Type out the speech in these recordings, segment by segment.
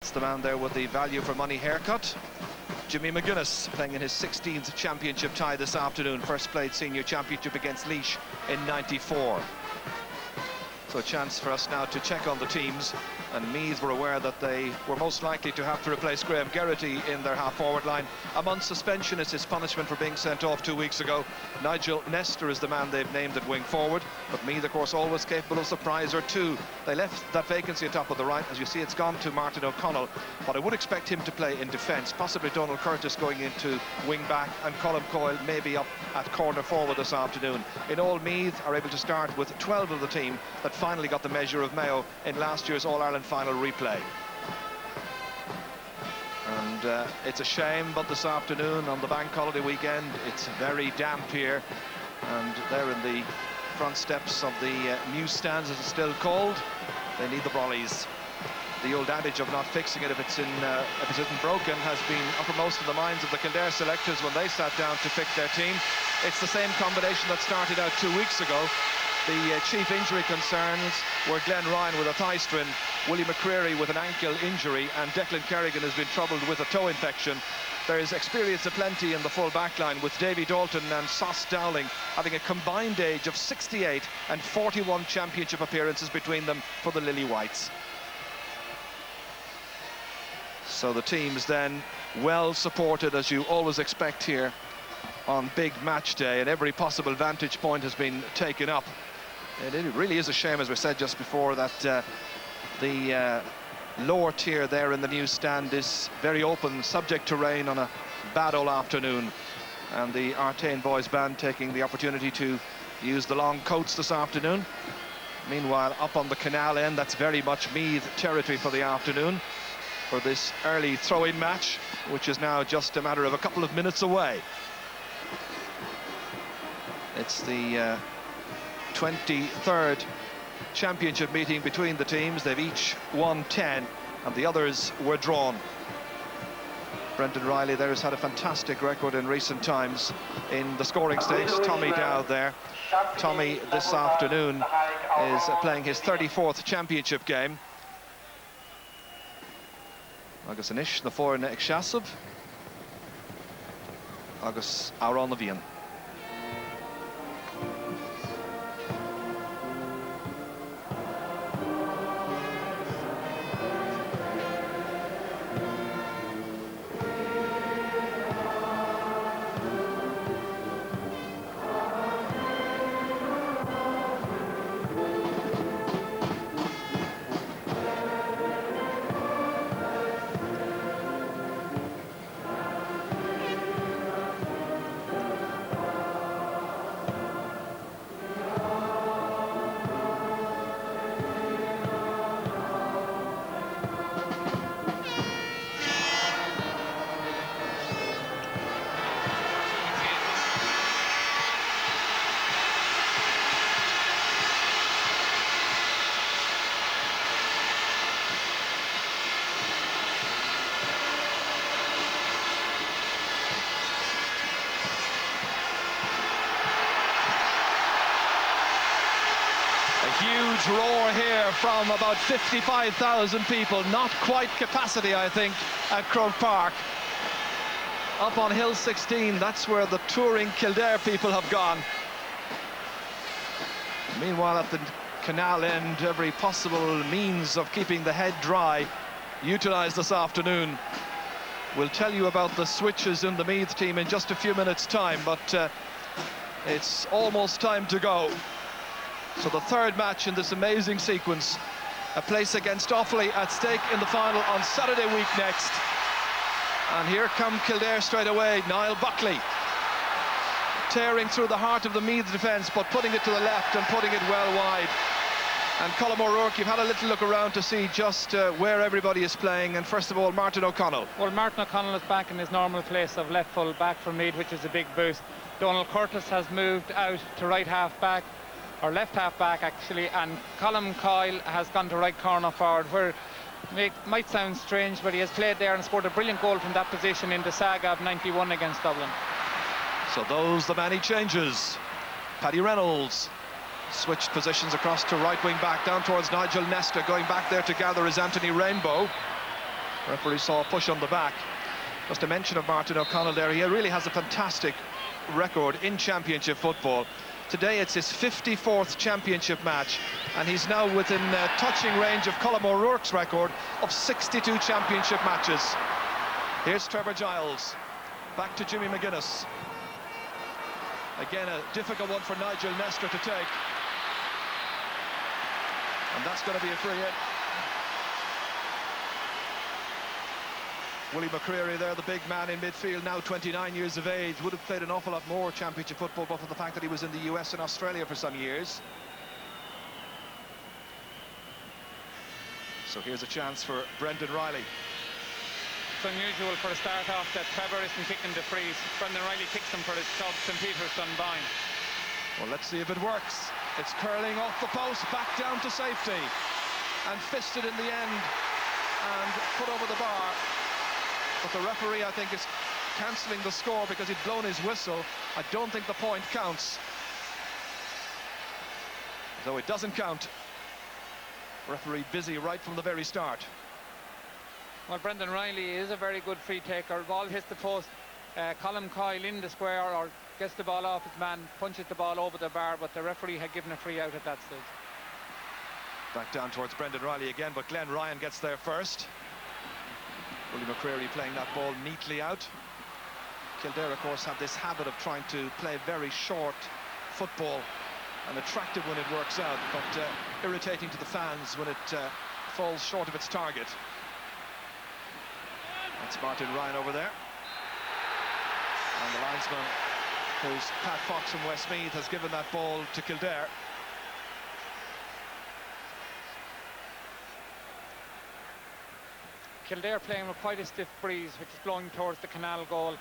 That's the man there with the value for money haircut. Jimmy McGuinness playing in his 16th championship tie this afternoon. First played senior championship against Laois in '94. So a chance for us now to check on the teams. And Meath were aware that they were most likely to have to replace Graham Geraghty in their half-forward line. A month's suspension is his punishment for being sent off 2 weeks ago. Nigel Nestor is the man they've named at wing forward. But Meath, of course, always capable of surprise or two. They left that vacancy atop of the right. As you see, it's gone to Martin O'Connell. But I would expect him to play in defence. Possibly Donald Curtis going into wing-back and Colm Coyle maybe up at corner forward this afternoon. In all, Meath are able to start with 12 of the team that finally got the measure of Mayo in last year's All-Ireland final replay. And it's a shame, but this afternoon on the bank holiday weekend, it's very damp here. And they're in the front steps of the newsstands, as it's still called. They need the brollies. The old adage of not fixing it if it isn't broken has been uppermost in the minds of the Kildare selectors when they sat down to pick their team. It's the same combination that started out 2 weeks ago. The chief injury concerns were Glenn Ryan with a thigh strain, Willie McCreary with an ankle injury, and Declan Kerrigan has been troubled with a toe infection. There is experience aplenty in the full back line, with Davy Dalton and Sos Dowling having a combined age of 68 and 41 championship appearances between them for the Lily Whites. So the teams then well supported, as you always expect here on big match day, and every possible vantage point has been taken up. And it really is a shame, as we said just before, that the lower tier there in the newsstand is very open, subject to rain on a bad old afternoon. And the Artane Boys Band taking the opportunity to use the long coats this afternoon. Meanwhile, up on the canal end, that's very much Meath territory for the afternoon, for this early throw-in match, which is now just a matter of a couple of minutes away. It's the 23rd championship meeting between the teams. They've each won 10, and the others were drawn. Brendan Riley there has had a fantastic record in recent times in the scoring stakes. Tommy Dowd there. Tommy this afternoon is playing his 34th championship game. Agus Anish, the four in Ixhasab. Agus Auron Levian. Huge roar here from about 55,000 people, not quite capacity, I think, at Croke Park. Up on Hill 16, that's where the touring Kildare people have gone. Meanwhile, at the canal end, every possible means of keeping the head dry utilised this afternoon. We'll tell you about the switches in the Meath team in just a few minutes' time, but it's almost time to go. So the third match in this amazing sequence, a place against Offaly at stake in the final on Saturday week next. And here come Kildare straight away. Niall Buckley tearing through the heart of the Meath defence, but putting it to the left and putting it well wide. And Colm O'Rourke, you've had a little look around to see just where everybody is playing. And first of all, Martin O'Connell. Well, Martin O'Connell is back in his normal place of left full back for Meath, which is a big boost. Donald Curtis has moved out to right half back, or left half back actually, and Colm Coyle has gone to right corner forward, where it might sound strange, but he has played there and scored a brilliant goal from that position in the saga of '91 against Dublin. So those the many changes. Paddy Reynolds switched positions across to right wing back, down towards Nigel Nestor. Going back there to gather is Anthony Rainbow. Referee saw a push on the back. Just a mention of Martin O'Connell there. He really has a fantastic record in championship football. Today it's his 54th championship match, and he's now within touching range of Colm O'Rourke's record of 62 championship matches. Here's Trevor Giles, back to Jimmy McGuinness. Again, a difficult one for Nigel Nestor to take. And that's going to be a free hit. Willie McCreary there, the big man in midfield, now 29 years of age, would have played an awful lot more championship football, but for the fact that he was in the US and Australia for some years. So here's a chance for Brendan Riley. It's unusual for a start off that Trevor isn't kicking the frees. Brendan Riley kicks them for his club, St Peter's Dunboyne. Well, let's see if it works. It's curling off the post, back down to safety, and fisted in the end and put over the bar. But the referee, I think, is cancelling the score because he'd blown his whistle. I don't think the point counts. Though it doesn't count. Referee busy right from the very start. Well, Brendan Riley is a very good free taker. Ball hits the post. Colm Coyle in the square, or gets the ball off his man, punches the ball over the bar, but the referee had given a free out at that stage. Back down towards Brendan Riley again, but Glenn Ryan gets there first. Willie McCreary playing that ball neatly out. Kildare, of course, have this habit of trying to play very short football, and attractive when it works out, but irritating to the fans when it falls short of its target. That's Martin Ryan over there. And the linesman, who's Pat Fox from Westmeath, has given that ball to Kildare. Kildare playing with quite a stiff breeze, which is blowing towards the canal goal.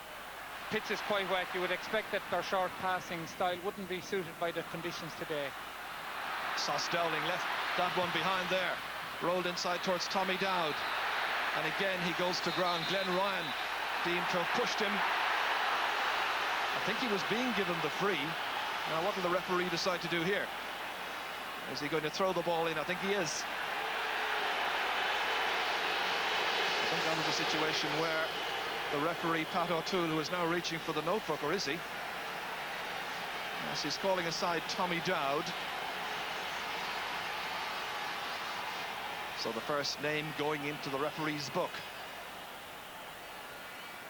Pitch is quite wet. You would expect that their short passing style wouldn't be suited by the conditions today. Sauce Dowling left that one behind there. Rolled inside towards Tommy Dowd. And again he goes to ground. Glenn Ryan deemed to have pushed him. I think he was being given the free. Now what will the referee decide to do here? Is he going to throw the ball in? I think he is. I think that was a situation where the referee, Pat O'Toole, who is now reaching for the notebook, or is he? Yes, he's calling aside Tommy Dowd. So the first name going into the referee's book.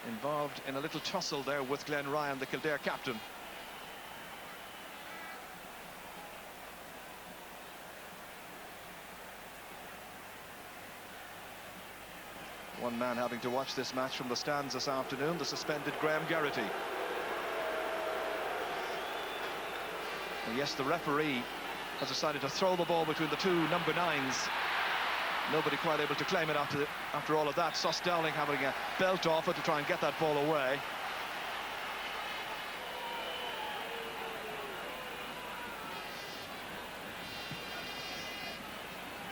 Involved in a little tussle there with Glenn Ryan, the Kildare captain. One man having to watch this match from the stands this afternoon, the suspended Graham Garrity. And yes, the referee has decided to throw the ball between the two number 9s. Nobody quite able to claim it after all of that. Sauce Dowling having a belt off it to try and get that ball away.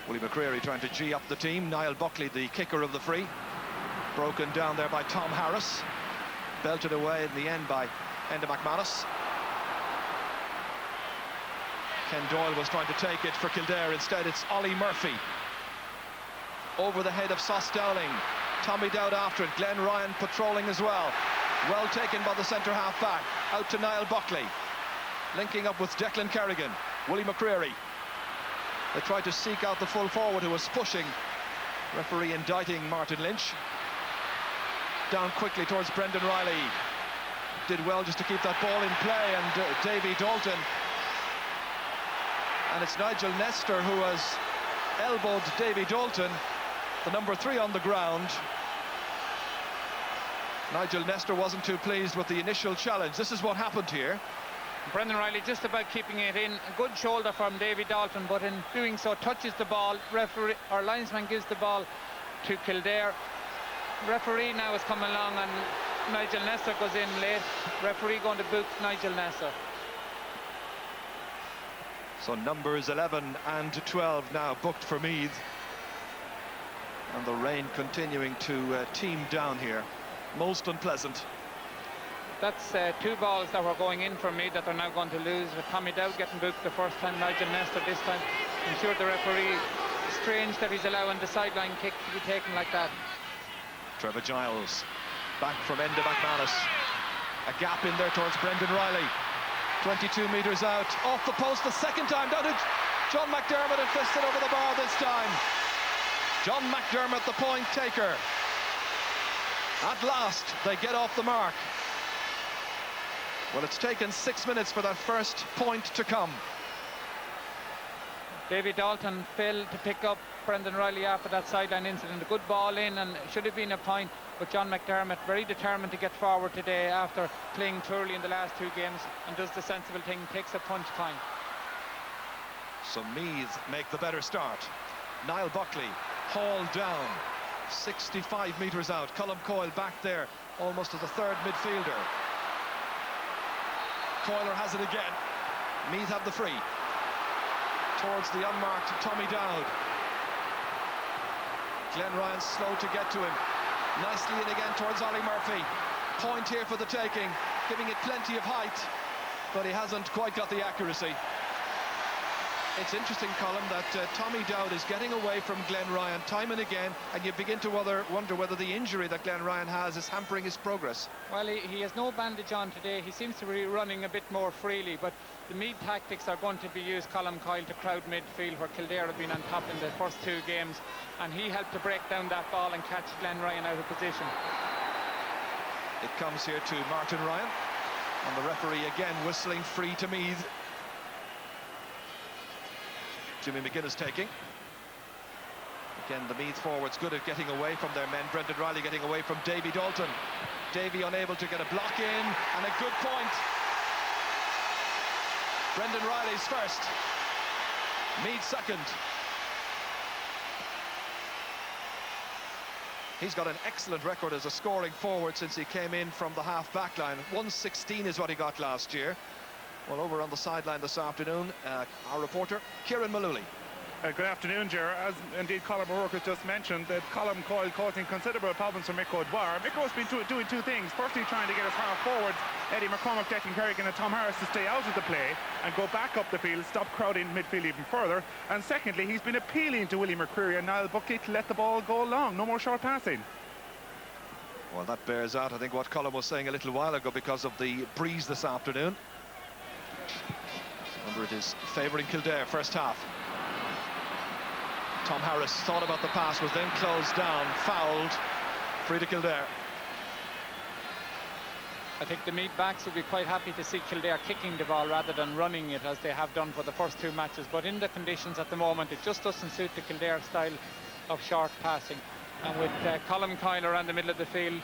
Willie McCreary trying to G up the team. Niall Buckley, the kicker of the free. Broken down there by Tom Harris. Belted away in the end by Enda McManus. Ken Doyle was trying to take it for Kildare. Instead, it's Ollie Murphy. Over the head of Sauce Dowling. Tommy Dowd after it. Glenn Ryan patrolling as well. Well taken by the centre half back. Out to Niall Buckley. Linking up with Declan Kerrigan. Willie McCreary. They tried to seek out the full forward who was pushing. Referee indicting Martin Lynch. Down quickly towards Brendan Riley. Did well just to keep that ball in play, and Davy Dalton. And it's Nigel Nestor who has elbowed Davy Dalton, the number 3 on the ground. Nigel Nestor wasn't too pleased with the initial challenge. This is what happened here. Brendan Riley just about keeping it in. A good shoulder from Davy Dalton, but in doing so touches the ball. Referee or linesman gives the ball to Kildare. Referee now is coming along, and Nigel Nestor goes in late. Referee going to boot Nigel Nestor. So numbers 11 and 12 now booked for Meath. And the rain continuing to team down here. Most unpleasant. That's 2 balls that were going in for Meath that they're now going to lose, with Tommy Dowd getting booked the first time, Nigel Nestor this time. I'm sure the referee, strange that he's allowing the sideline kick to be taken like that. Trevor Giles back from Enda McManus. A gap in there towards Brendan Riley. 22 metres out, off the post the second time. Down to John McDermott and fisted over the bar this time. John McDermott, the point taker. At last, they get off the mark. Well, it's taken 6 minutes for that first point to come. Davy Dalton failed to pick up Brendan Riley after that sideline incident. A good ball in, and it should have been a point, but John McDermott very determined to get forward today after playing poorly in the last 2 games, and does the sensible thing, takes a punch time. So Meath make the better start. Niall Buckley hauled down 65 metres out. Colm Coyle back there almost as a third midfielder. Coyler has it again. Meath have the free towards the unmarked Tommy Dowd. Glenn Ryan slow to get to him. Nicely in again towards Ollie Murphy. Point here for the taking, giving it plenty of height, but he hasn't quite got the accuracy. It's interesting, Colm, that Tommy Dowd is getting away from Glenn Ryan time and again, and you begin to wonder whether the injury that Glenn Ryan has is hampering his progress. Well, he has no bandage on today. He seems to be running a bit more freely, but the Meath tactics are going to be used, Colm Coyle, to crowd midfield, where Kildare have been on top in the first 2 games, and he helped to break down that ball and catch Glenn Ryan out of position. It comes here to Martin Ryan, and the referee again whistling free to Meath. Jimmy McGuinness taking. Again, the Meath forwards good at getting away from their men. Brendan Riley getting away from Davy Dalton. Davy unable to get a block in, and a good point. Brendan Riley's first. Meath second. He's got an excellent record as a scoring forward since he came in from the half-back line. 116 is what he got last year. Well, over on the sideline this afternoon, our reporter, Kieran Malooly. Good afternoon, Ger. As indeed Colm O'Rourke has just mentioned, that Colm Coyle causing considerable problems for Mick O'Dwyer. Mick has been doing 2 things. Firstly, trying to get his half forwards, Eddie McCormack, Declan Kerrigan and Tom Harris, to stay out of the play and go back up the field, stop crowding midfield even further. And secondly, he's been appealing to Willie McCreary and Niall Buckley to let the ball go long. No more short passing. Well, that bears out, I think, what Colm was saying a little while ago because of the breeze this afternoon. Wonder it is favouring Kildare first half. Tom Harris thought about the pass, was then closed down, fouled, free to Kildare. I think the Meath backs will be quite happy to see Kildare kicking the ball rather than running it as they have done for the first 2 matches, but in the conditions at the moment it just doesn't suit the Kildare style of short passing, and with Colm Coyle around the middle of the field,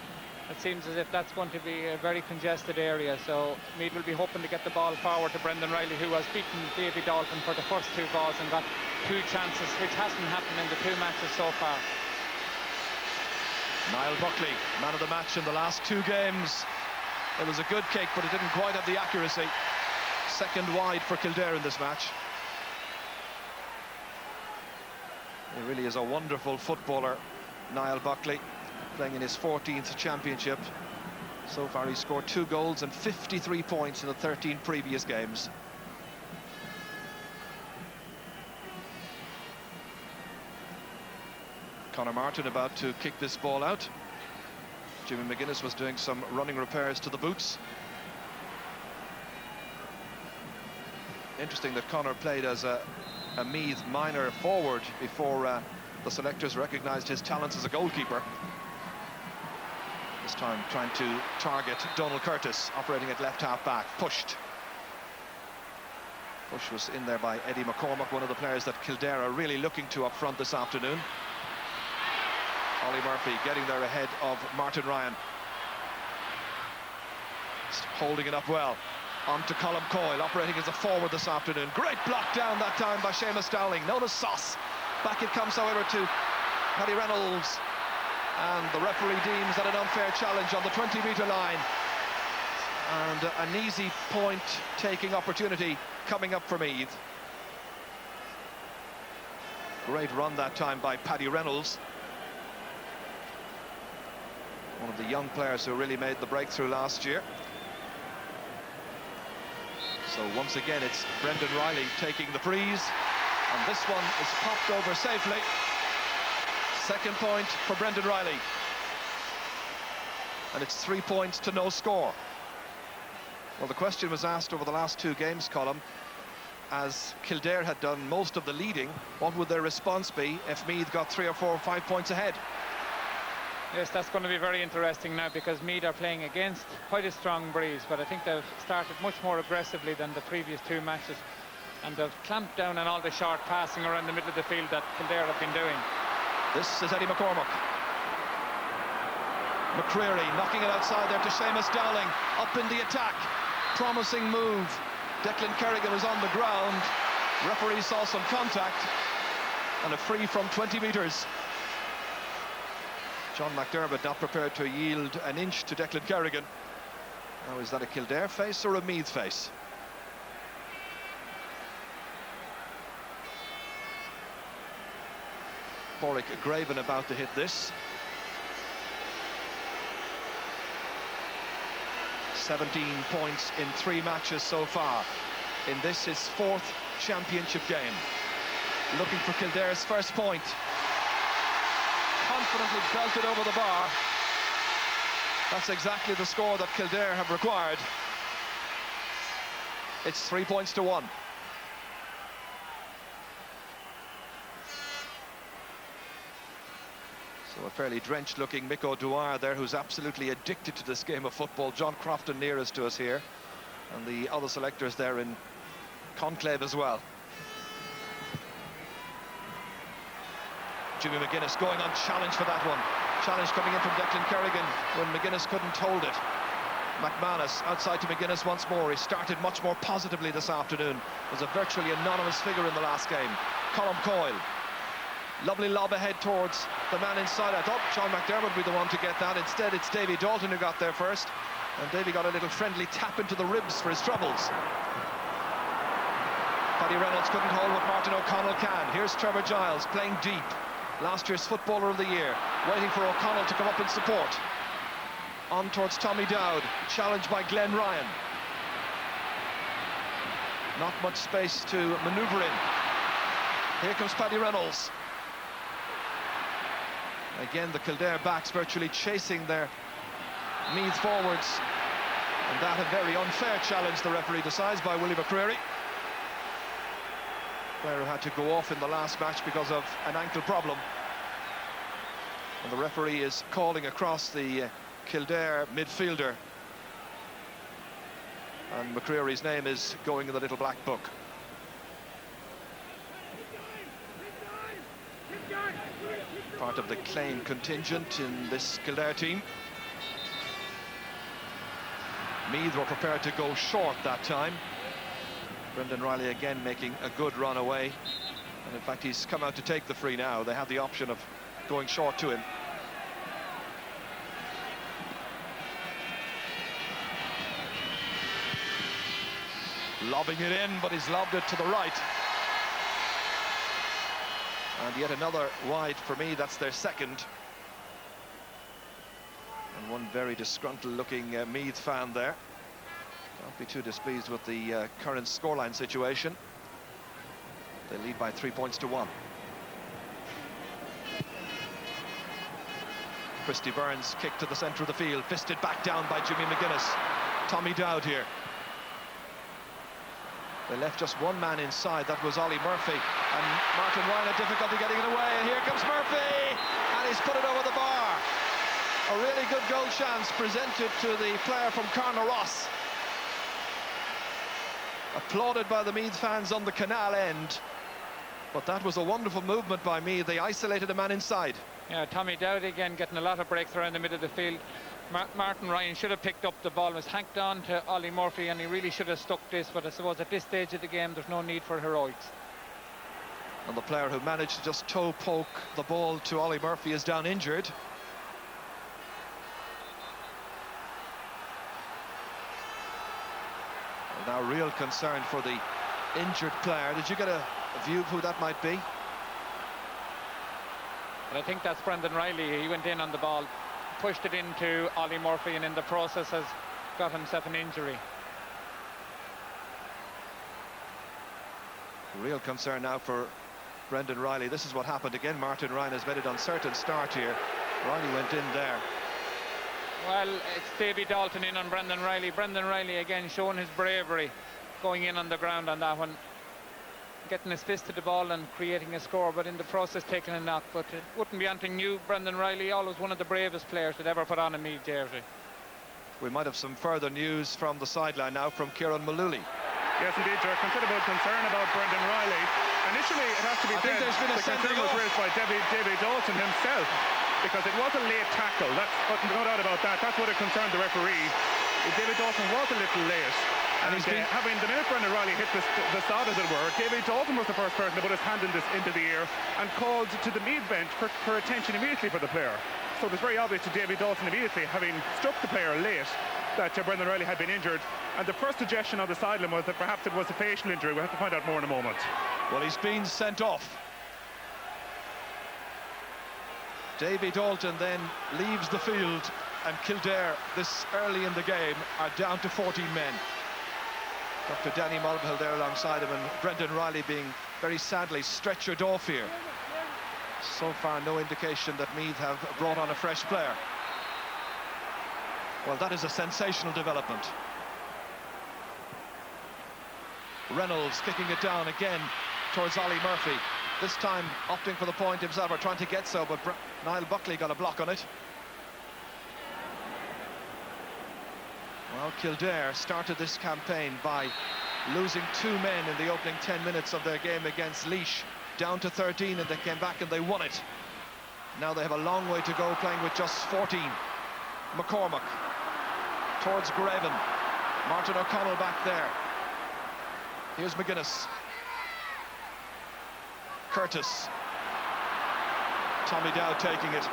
it seems as if that's going to be a very congested area. So Meath will be hoping to get the ball forward to Brendan Riley, who has beaten Davy Dalton for the first 2 balls and got 2 chances, which hasn't happened in the 2 matches so far. Niall Buckley, man of the match in the last 2 games. It was a good kick, but it didn't quite have the accuracy. Second wide for Kildare in this match. He really is a wonderful footballer, Niall Buckley, playing in his 14th championship. So far he's scored 2 goals and 53 points in the 13 previous games. Conor Martin about to kick this ball out. Jimmy McGuinness was doing some running repairs to the boots. Interesting that Conor played as a Meath minor forward before the selectors recognised his talents as a goalkeeper. This time trying to target Donald Curtis, operating at left half back. Pushed. Push was in there by Eddie McCormack, one of the players that Kildare are really looking to up front this afternoon. Ollie Murphy getting there ahead of Martin Ryan. Just holding it up well. On to Colm Coyle, operating as a forward this afternoon. Great block down that time by Seamus Dowling, known as Sauce. Back it comes, however, to Paddy Reynolds. And the referee deems that an unfair challenge on the 20-metre line. And an easy point-taking opportunity coming up for Meath. Great run that time by Paddy Reynolds. One of the young players who really made the breakthrough last year. So once again, it's Brendan Riley taking the freeze. And this one is popped over safely. Second point for Brendan Riley. and it's 3 points to no score. Well, the question was asked over the last two games, Colm, as Kildare had done most of the leading, what would their response be if Meath got 3 or 4 or 5 points ahead? Yes, that's going to be very interesting now, because Meath are playing against quite a strong breeze, but I think they've started much more aggressively than the previous two matches, and they've clamped down on all the short passing around the middle of the field that Kildare have been doing. This is Eddie McCormack. McCreary knocking it outside there to Seamus Dowling, up in the attack, promising move. Declan Kerrigan was on the ground, referee saw some contact, and a free from 20 metres. John McDermott not prepared to yield an inch to Declan Kerrigan. Now, is that a Kildare face or a Meath face? Porrick Graven about to hit this. 17 points in 3 matches so far. In this, his 4th championship game. Looking for Kildare's first point. Confidently belted over the bar. That's exactly the score that Kildare have required. It's 3 points to 1. So a fairly drenched looking Mick O'Dwyer there, who's absolutely addicted to this game of football. John Crofton nearest to us here, and the other selectors there in conclave as well. Jimmy McGuinness going on challenge for that one. Challenge coming in from Declan Kerrigan when McGuinness couldn't hold it. McManus outside to McGuinness once more. He started much more positively this afternoon. Was a virtually anonymous figure in the last game. Colm Coyle. Lovely lob ahead towards the man inside. I thought John McDermott would be the one to get that. Instead, it's Davy Dalton who got there first. And Davy got a little friendly tap into the ribs for his troubles. Paddy Reynolds couldn't hold what Martin O'Connell can. Here's Trevor Giles playing deep. Last year's Footballer of the Year, waiting for O'Connell to come up in support. On towards Tommy Dowd, challenged by Glenn Ryan. Not much space to manoeuvre in. Here comes Paddy Reynolds. Again, the Kildare backs virtually chasing their Meath forwards. And that a very unfair challenge, the referee decides, by Willie McCreary. Player who had to go off in the last match because of an ankle problem. And the referee is calling across the Kildare midfielder. And McCreary's name is going in the little black book. Part of the Clane contingent in this Kildare team. Meath were prepared to go short that time. Brendan Riley again making a good run away, and in fact he's come out to take the free now. They have the option of going short to him. Lobbing it in, but he's lobbed it to the right. And yet another wide for me. That's their second. And one very disgruntled looking Meath fan there. Can't be too displeased with the current scoreline situation. They lead by 3 points to 1. Christy Burns kicked to the centre of the field, fisted back down by Jimmy McGuinness. Tommy Dowd here. They left just one man inside, that was Ollie Murphy. And Martin Ryan had difficulty getting it away. And here comes Murphy! And he's put it over the bar. A really good goal chance presented to the player from Carnaross. Applauded by the Meath fans on the canal end. But that was a wonderful movement by Meath. They isolated a man inside. Yeah, Tommy Dowd again getting a lot of breaks around the middle of the field. Martin Ryan should have picked up the ball, was hanked on to Ollie Murphy, and he really should have stuck this, but I suppose at this stage of the game there's no need for heroics. And the player who managed to just toe poke the ball to Ollie Murphy is down injured. Now real concern for the injured player. Did you get a view of who that might be? But I think that's Brendan Riley. He went in on the ball, pushed it into Ollie Murphy, and in the process has got himself an injury. Real concern now for Brendan Riley. This is what happened again. Martin Ryan has made it uncertain start here. Riley went in there. Well, it's Davy Dalton in on Brendan Riley. Brendan Riley again showing his bravery, going in on the ground on that one, getting his fist to the ball and creating a score, but in the process taking a knock. But it wouldn't be anything new. Brendan Riley, always one of the bravest players that ever put on a Meath jersey. We might have some further news from the sideline now from Kieran Malooly. Yes, indeed, Joe. Considerable concern about Brendan Riley. Initially, it has to be said, there's been a the concern sending was off. raised by Davy Dalton himself, because it was a late tackle. That's no doubt about that. That's what it concerned the referee. Davy Dalton was a little late. And having the minute Brendan Riley hit the sod, as it were, Davy Dalton was the first person to put his hand into the air and called to the Meath bench for attention immediately for the player. So it was very obvious to Davy Dalton immediately, having struck the player late, that Brendan Riley had been injured. And the first suggestion on the sideline was that perhaps it was a facial injury. We'll have to find out more in a moment. Well, he's been sent off. Davy Dalton then leaves the field, and Kildare, this early in the game, are down to 14 men. Dr. Danny Mulvihill there alongside him, and Brendan Riley being very sadly stretchered off here. So far, no indication that Meath have brought on a fresh player. Well, that is a sensational development. Reynolds kicking it down again towards Ollie Murphy. This time opting for the point himself, or trying to get so, but Niall Buckley got a block on it. Well, Kildare started this campaign by losing 2 men in the opening 10 minutes of their game against Laois, down to 13, and they came back and they won it. Now they have a long way to go, playing with just 14. McCormack towards Graven. Martin O'Connell back there. Here's McGuinness. Curtis. Tommy Dowd taking it.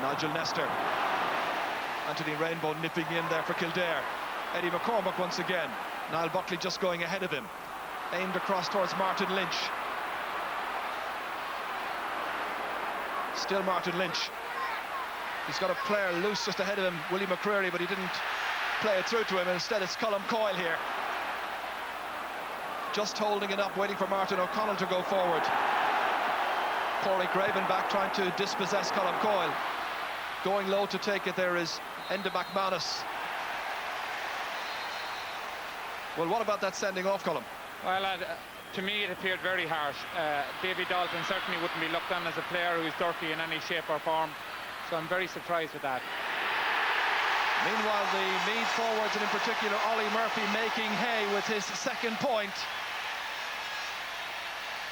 Nigel Nestor. Anthony Rainbow nipping in there for Kildare. Eddie McCormack once again. Niall Buckley just going ahead of him. Aimed across towards Martin Lynch. Still Martin Lynch. He's got a player loose just ahead of him, Willie McCreary, but he didn't play it through to him. Instead, it's Colm Coyle here. Just holding it up, waiting for Martin O'Connell to go forward. Corey Graven back, trying to dispossess Colm Coyle. Going low to take it there is Enda McManus. Well, what about that sending off, Colm? Well, to me it appeared very harsh. Davy Dalton certainly wouldn't be looked on as a player who's dirty in any shape or form, so I'm very surprised with that. Meanwhile, the Meath forwards, and in particular Ollie Murphy, making hay with his second point.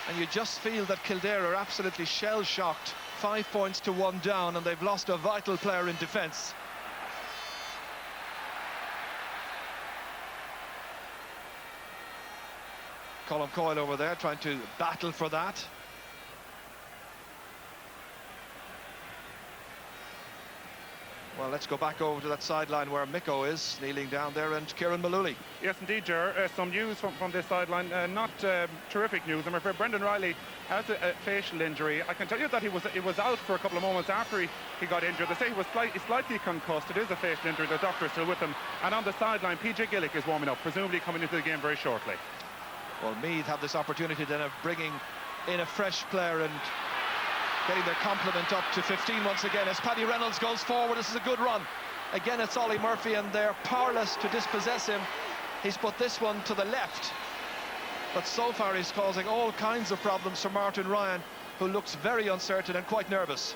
And you just feel that Kildare are absolutely shell-shocked. 5 points to 1 down, and they've lost a vital player in defence. Colm Coyle over there trying to battle for that. Well, let's go back over to that sideline where Micko is, kneeling down there, and Kieran Malooly. Yes, indeed, Ger. Some news from this sideline. Not terrific news. I'm afraid Brendan Riley has a facial injury. I can tell you that he was out for a couple of moments after he got injured. They say he was slightly concussed. It is a facial injury. The doctor is still with him. And on the sideline, PJ Gillick is warming up, presumably coming into the game very shortly. Well, Meath have this opportunity then of bringing in a fresh player and getting their complement up to 15 once again as Paddy Reynolds goes forward. This is a good run. Again, it's Ollie Murphy, and they're powerless to dispossess him. He's put this one to the left, but so far he's causing all kinds of problems for Martin Ryan, who looks very uncertain and quite nervous.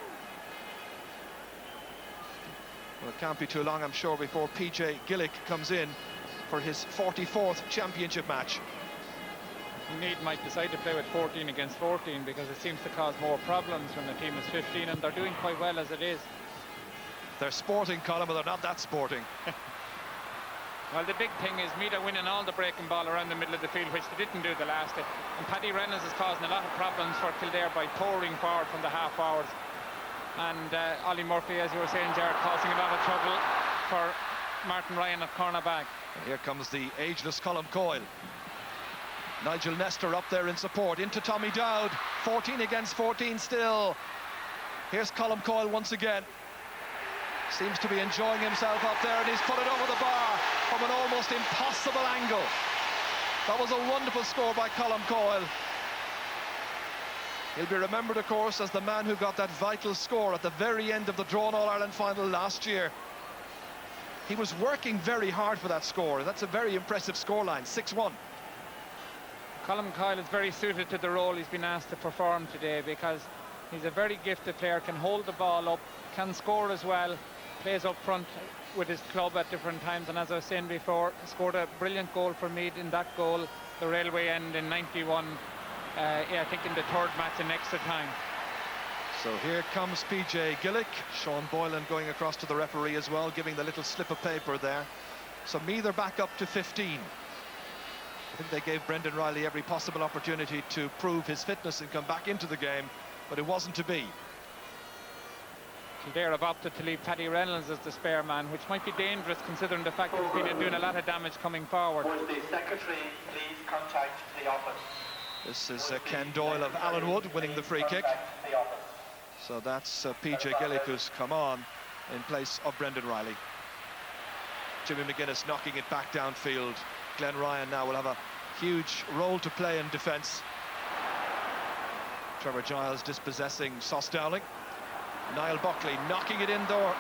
Well, it can't be too long, I'm sure, before PJ Gillick comes in for his 44th championship match. Meath might decide to play with 14 against 14 because it seems to cause more problems when the team is 15, and they're doing quite well as it is. They're sporting, Colm, but they're not that sporting. Well, the big thing is Meath are winning all the breaking ball around the middle of the field, which they didn't do the last day. And Paddy Reynolds is causing a lot of problems for Kildare by pouring forward from the half forwards. And Ollie Murphy, as you were saying, Jared, causing a lot of trouble for Martin Ryan at cornerback. And here comes the ageless Colm Coyle. Nigel Nestor up there in support, into Tommy Dowd. 14 against 14 still. Here's Colm Coyle once again. Seems to be enjoying himself up there, and he's put it over the bar from an almost impossible angle. That was a wonderful score by Colm Coyle. He'll be remembered, of course, as the man who got that vital score at the very end of the drawn All-Ireland final last year. He was working very hard for that score. That's a very impressive scoreline, 6-1. Colm Coyle is very suited to the role he's been asked to perform today, because he's a very gifted player, can hold the ball up, can score as well, plays up front with his club at different times, and as I was saying before, scored a brilliant goal for Meath in that goal, the railway end in 91, I think in the third match in extra time. So here comes PJ Gillick. Sean Boylan going across to the referee as well, giving the little slip of paper there. So Meath are back up to 15. I think they gave Brendan Riley every possible opportunity to prove his fitness and come back into the game, but it wasn't to be. Kildare have opted to leave Paddy Reynolds as the spare man, which might be dangerous considering the fact that he's been doing a lot of damage coming forward. Would the secretary please contact the office? This is Ken Doyle of Allenwood winning the free kick. So that's PJ Gillick who's come on in place of Brendan Riley. Jimmy McGuinness knocking it back downfield. Glenn Ryan now will have a huge role to play in defence. Trevor Giles dispossessing Sauce Dowling. Niall Buckley knocking it indoor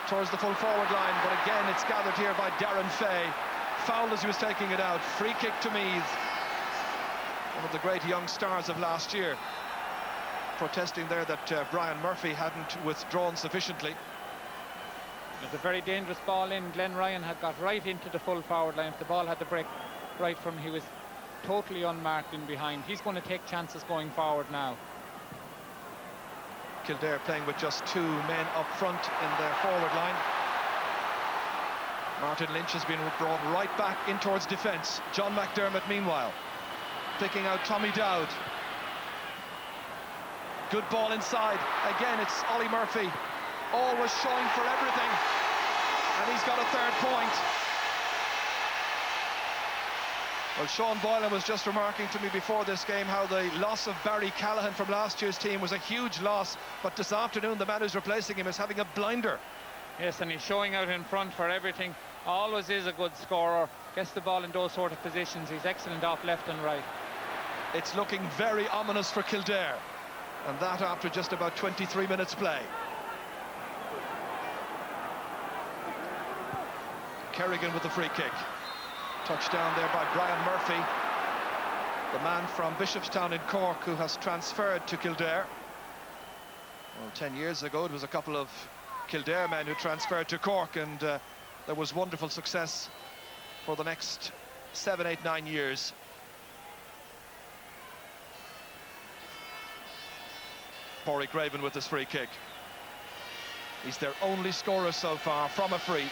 towards the full forward line, but again it's gathered here by Darren Fay. Fouled as he was taking it out. Free kick to Meath. One of the great young stars of last year. Protesting there that Brian Murphy hadn't withdrawn sufficiently. It was a very dangerous ball in. Glenn Ryan had got right into the full forward line. If the ball had to break right from, he was totally unmarked in behind. He's going to take chances going forward now. Kildare playing with just two men up front in their forward line. Martin Lynch has been brought right back in towards defence. John McDermott meanwhile picking out Tommy Dowd. Good ball inside. Again, it's Ollie Murphy. Always showing for everything. And he's got a third point. Well, Sean Boylan was just remarking to me before this game how the loss of Barry Callahan from last year's team was a huge loss. But this afternoon, the man who's replacing him is having a blinder. Yes, and he's showing out in front for everything. Always is a good scorer. Gets the ball in those sort of positions. He's excellent off left and right. It's looking very ominous for Kildare. And that after just about 23 minutes play. Kerrigan with the free kick. Touchdown there by Brian Murphy, the man from Bishopstown in Cork who has transferred to Kildare. Well, 10 years ago it was a couple of Kildare men who transferred to Cork, and there was wonderful success for the next 7, 8, 9 years. Pádraig Raven with this free kick. He's their only scorer so far from a free.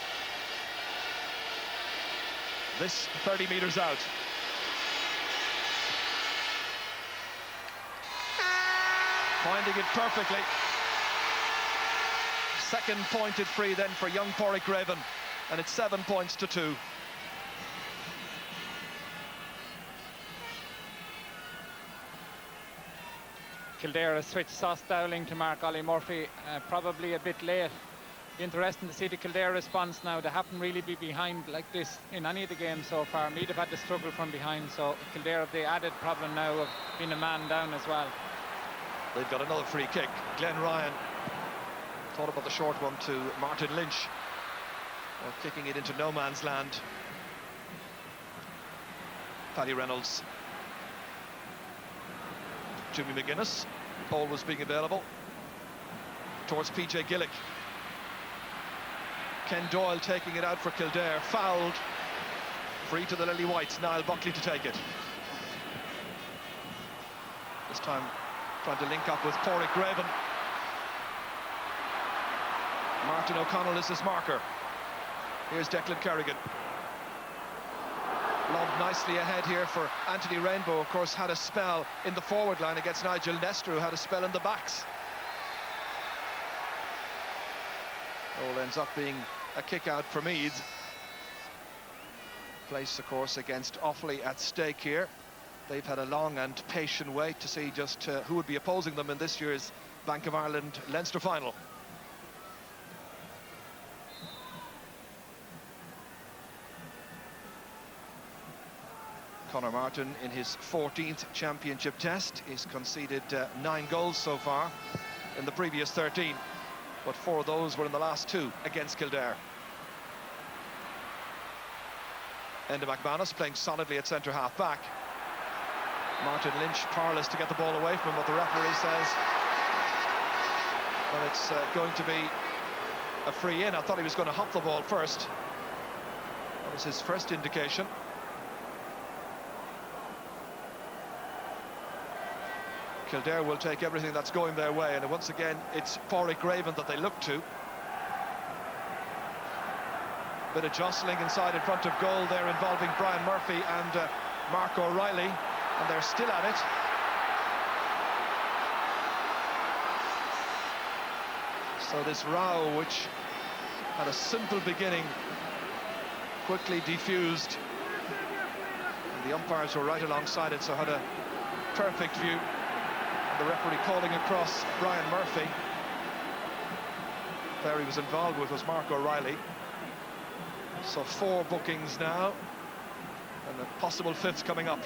This 30 metres out. Finding it perfectly. Second pointed free then for young Pádraig Raven, and it's 7 points to 2. Kildare has switched Sauce Dowling to mark Ollie Murphy, probably a bit late. Interesting to see the Kildare response now. They haven't really been behind like this in any of the games so far. Meath have had to struggle from behind, so Kildare have the added problem now of being a man down as well. They've got another free kick. Glenn Ryan thought about the short one to Martin Lynch. Well, kicking it into no man's land. Paddy Reynolds. Jimmy McGuinness, always being available. Towards PJ Gillick. Ken Doyle taking it out for Kildare. Fouled. Free to the Lily Whites. Niall Buckley to take it. This time trying to link up with Pádraig Raven. Martin O'Connell is his marker. Here's Declan Kerrigan. Lobbed nicely ahead here for Anthony Rainbow. Of course, had a spell in the forward line against Nigel Nestor, who had a spell in the backs. All ends up being a kick out for Meath. Place, of course, against Offaly at stake here. They've had a long and patient wait to see just who would be opposing them in this year's Bank of Ireland Leinster final. Conor Martin in his 14th championship test. He's conceded 9 goals so far in the previous 13, but 4 of those were in the last 2 against Kildare. Enda McManus playing solidly at centre half back. Martin Lynch powerless to get the ball away from him, but the referee says that it's going to be a free in. I thought he was going to hop the ball first. That was his first indication. Kildare will take everything that's going their way, and once again it's Pádraig Raven that they look to. Bit of jostling inside in front of goal there involving Brian Murphy and Mark O'Reilly, and they're still at it. So this row, which had a simple beginning, quickly defused. And the umpires were right alongside it, so had a perfect view. And the referee calling across Brian Murphy. There he was involved with was Mark O'Reilly. So 4 bookings now, and a possible 5th coming up.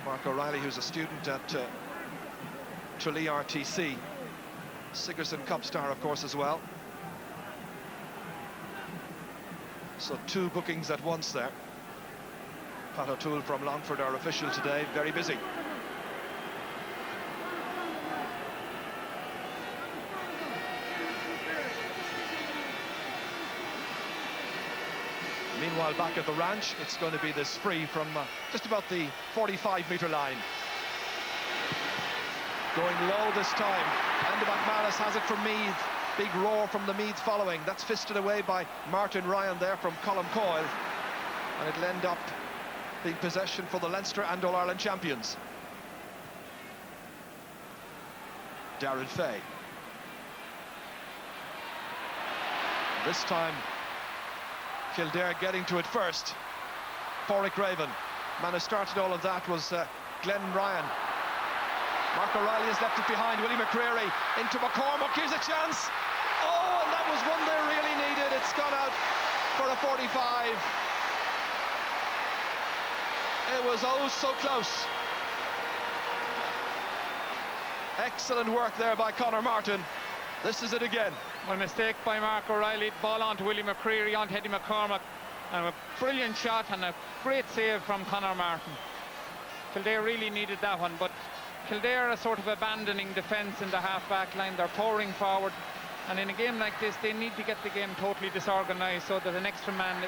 Mark O'Reilly, who's a student at Tralee RTC. Sigerson Cup star, of course, as well. So 2 bookings at once there. Pat O'Toole from Longford, our official today, very busy. Meanwhile, back at the ranch, it's going to be this free from just about the 45-metre line. Going low this time. Enda McManus has it from Meath. Big roar from the Meath following. That's fisted away by Martin Ryan there from Colm Coyle. And it'll end up being possession for the Leinster and All-Ireland champions. Darren Fay. This time, Kildare getting to it first. Pádraig Raven. Man who started all of that was Glenn Ryan. Mark O'Reilly has left it behind. Willie McCreary into McCormack. Here's a chance. Oh, and that was one they really needed. It's gone out for a 45. It was oh so close. Excellent work there by Conor Martin. This is it again. A mistake by Mark O'Reilly. Ball on to Willie McCreary, on to Eddie McCormack. And a brilliant shot and a great save from Conor Martin. Kildare really needed that one, but Kildare are sort of abandoning defence in the half-back line. They're pouring forward, and in a game like this they need to get the game totally disorganised so that an extra man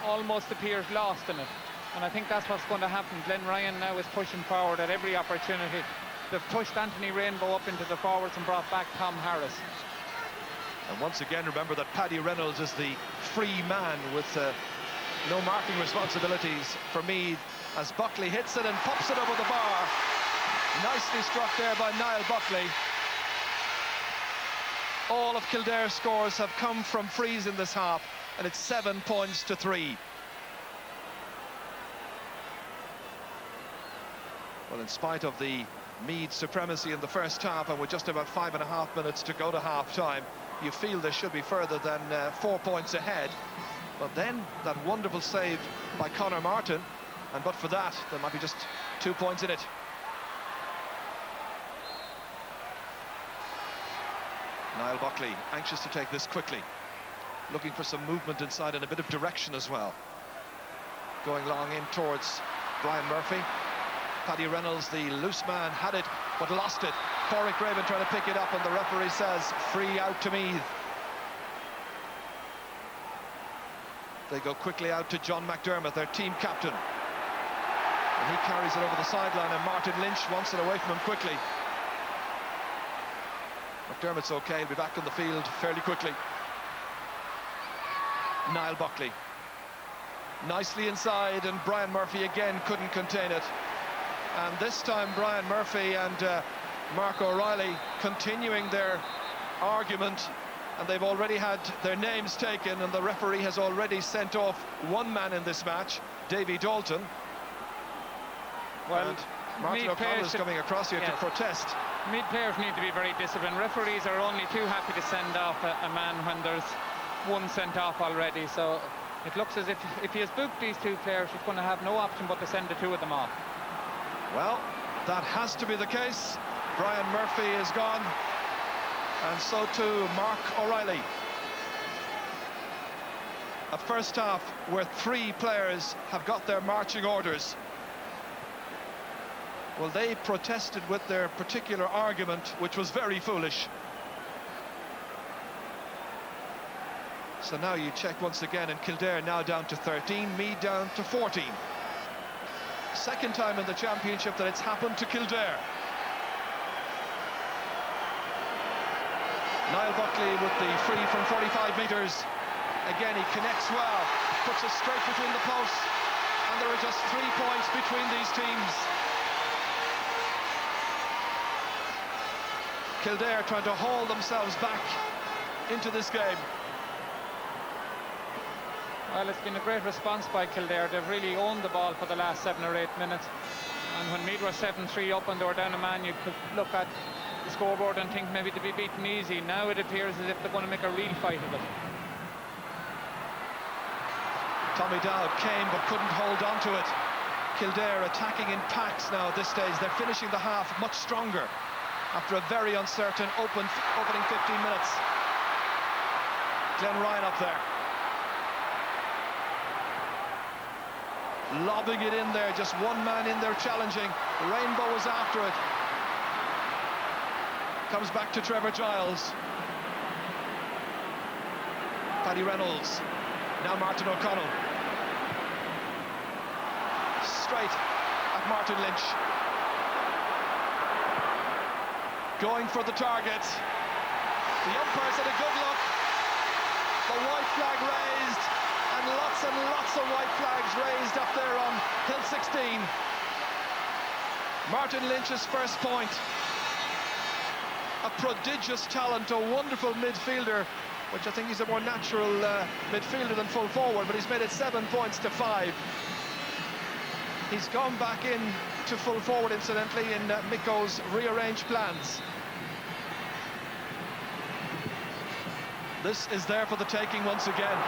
almost appears lost in it, and I think that's what's going to happen. Glenn Ryan now is pushing forward at every opportunity. They've pushed Anthony Rainbow up into the forwards and brought back Tom Harris. And once again, remember that Paddy Reynolds is the free man with no marking responsibilities for Meath, as Buckley hits it and pops it over the bar. Nicely struck there by Niall Buckley. All of Kildare's scores have come from frees in this half, and it's 7 points to 3. Well, in spite of the Meath supremacy in the first half, and with just about 5.5 minutes to go to half-time, you feel they should be further than 4 points ahead. But then that wonderful save by Conor Martin, and but for that, there might be just 2 points in it. Niall Buckley anxious to take this quickly, looking for some movement inside and a bit of direction as well. Going long in towards Brian Murphy. Paddy Reynolds, the loose man, had it but lost it. Pádraig Raven trying to pick it up, and the referee says free out to Meath. They go quickly out to John McDermott, their team captain, and he carries it over the sideline, and Martin Lynch wants it away from him quickly. McDermott's okay, he'll be back on the field fairly quickly. Niall Buckley nicely inside, and Brian Murphy again couldn't contain it. And this time Brian Murphy and Mark O'Reilly continuing their argument, and they've already had their names taken, and the referee has already sent off one man in this match, Davy Dalton. Well, and Martin O'Connell is coming across here to protest. Meath players need to be very disciplined. Referees are only too happy to send off a man when there's one sent off already, so It looks as if he has booked these two players, he's going to have no option but to send the two of them off. Well, that has to be the case. Brian Murphy is gone, and so too Mark O'Reilly. A first half where 3 players have got their marching orders. Well, they protested with their particular argument, which was very foolish. So now you check once again, and Kildare now down to 13, Meath down to 14. Second time in the championship that it's happened to Kildare. Niall Buckley with the free from 45 metres. Again, he connects well, puts it straight between the posts, and there are just 3 points between these teams. Kildare trying to haul themselves back into this game. Well, it's been a great response by Kildare. They've really owned the ball for the last 7 or 8 minutes. And when Meath were 7-3 up and they were down a man, you could look at the scoreboard and think maybe to be beaten easy. Now it appears as if they're going to make a real fight of it. Tommy Dowd came but couldn't hold on to it. Kildare attacking in packs now at this stage. They're finishing the half much stronger after a very uncertain opening 15 minutes. Glenn Ryan up there. Lobbing it in there, just one man in there challenging. Rainbow is after it. Comes back to Trevor Giles. Paddy Reynolds. Now Martin O'Connell. Straight at Martin Lynch. Going for the target. The umpire's had a good look. The white flag raised, and lots of white flags raised up there on Hill 16. Martin Lynch's first point. A prodigious talent, a wonderful midfielder, which I think he's a more natural midfielder than full forward, but he's made it 7 points to 5. He's gone back in to full forward, incidentally, in Miko's rearranged plans. This is there for the taking once again.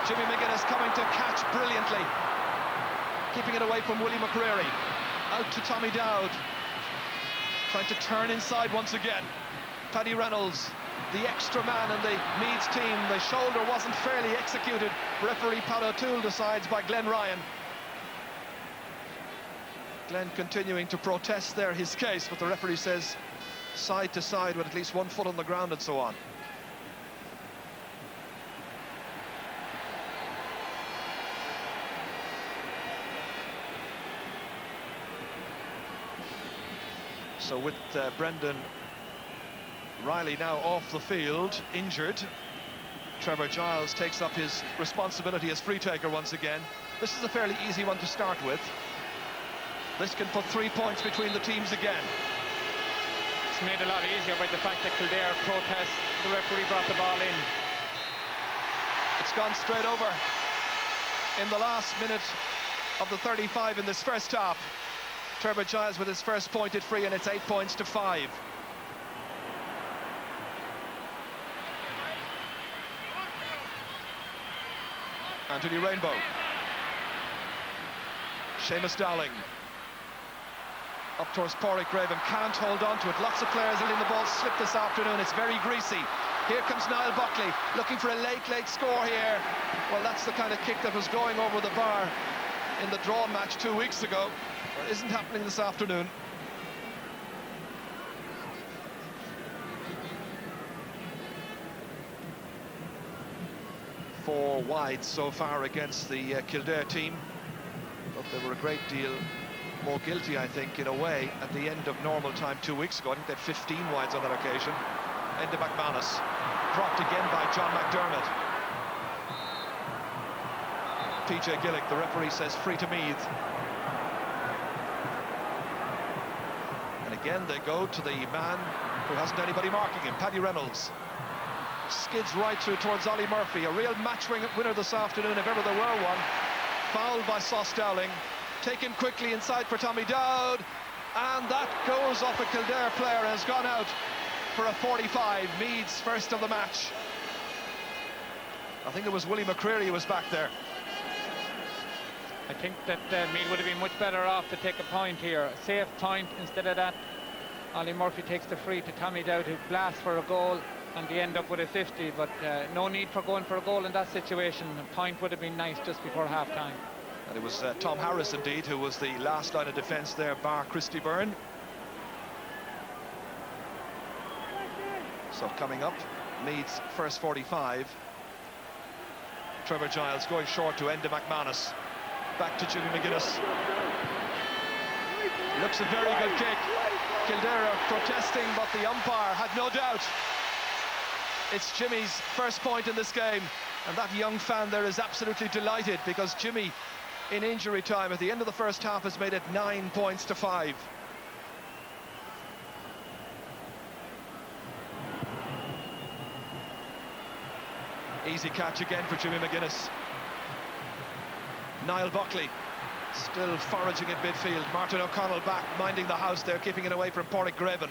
Jimmy McGuinness coming to catch brilliantly, keeping it away from Willie McCreary. Out to Tommy Dowd, trying to turn inside once again. Paddy Reynolds, the extra man in the Meath team. The shoulder wasn't fairly executed. Referee Pat O'Toole decides by Glenn Ryan. Glenn continuing to protest there his case, but the referee says side to side with at least 1 foot on the ground and so on. So with Brendan Riley now off the field, injured, Trevor Giles takes up his responsibility as free taker once again. This is a fairly easy one to start with. This can put 3 points between the teams again. It's made a lot easier by the fact that Kildare protest. The referee brought the ball in. It's gone straight over in the last minute of the 35 in this first half. Trevor Giles with his first pointed free, and it's 8 points to 5. Anthony Rainbow. Seamus Dowling. Up towards Pádraig Craven, can't hold on to it. Lots of players letting the ball slip this afternoon. It's very greasy. Here comes Niall Buckley, looking for a late score here. Well, that's the kind of kick that was going over the bar in the draw match 2 weeks ago. Well, it isn't happening this afternoon. Four wide so far against the Kildare team, but they were a great deal more guilty, I think, in a way, at the end of normal time 2 weeks ago. I think they had 15 wides on that occasion. Enda McManus, dropped again by John McDermott. PJ Gillick, the referee, says free to Meath. And again they go to the man who hasn't anybody marking him, Paddy Reynolds. Skids right through towards Ollie Murphy, a real match winner this afternoon if ever there were one. Fouled by Sauce Dowling, taken quickly inside for Tommy Dowd, and that goes off a Kildare player and has gone out for a 45, Meath's first of the match. I think it was Willie McCreary who was back there. I think that Meath would have been much better off to take a point here. A safe point. Instead of that, Ollie Murphy takes the free to Tommy Dowd, who blasts for a goal, and they end up with a 50. But no need for going for a goal in that situation. A point would have been nice just before half-time. And it was Tom Harris, indeed, who was the last line of defence there, bar Christy Byrne. So coming up, Meath's first 45. Trevor Giles going short to Enda McManus. Back to Jimmy McGuinness. Looks a very good kick. Kildare protesting, but the umpire had no doubt. It's Jimmy's first point in this game, and that young fan there is absolutely delighted, because Jimmy, in injury time at the end of the first half, has made it 9 points to 5. Easy catch again for Jimmy McGuinness. Niall Buckley still foraging at midfield. Martin O'Connell back, minding the house there, keeping it away from Porrick Graven.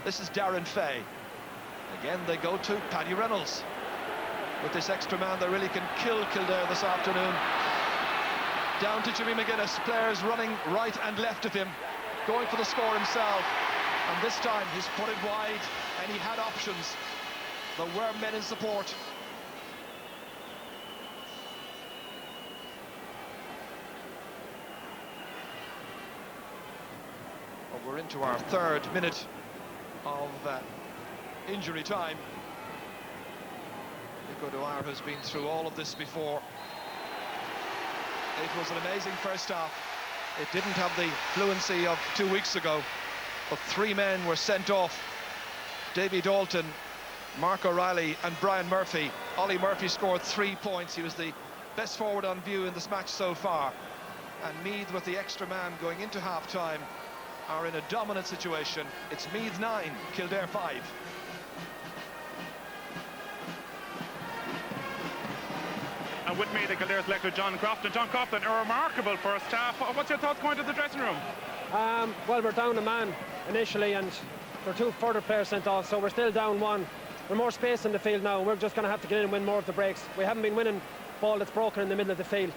This is Darren Fay. Again, they go to Paddy Reynolds. With this extra man, they really can kill Kildare this afternoon. Down to Jimmy McGuinness. Players running right and left of him, going for the score himself. And this time, he's put it wide, and he had options. There were men in support. We're into our third minute of injury time. Nico Dwyer has been through all of this before. It was an amazing first half. It didn't have the fluency of 2 weeks ago, but 3 men were sent off. Davy Dalton, Mark O'Reilly and Brian Murphy. Ollie Murphy scored 3 points. He was the best forward on view in this match so far. And Meath, with the extra man going into half-time, are in a dominant situation. It's Meath 9, Kildare 5. And with me, the Kildare selector John Crofton. John Crofton, a remarkable first half. What's your thoughts going to the dressing room? Well, we're down a man initially, and there are 2 further players sent off, so we're still down 1. We're more space in the field now, and we're just going to have to get in and win more of the breaks. We haven't been winning ball that's broken in the middle of the field.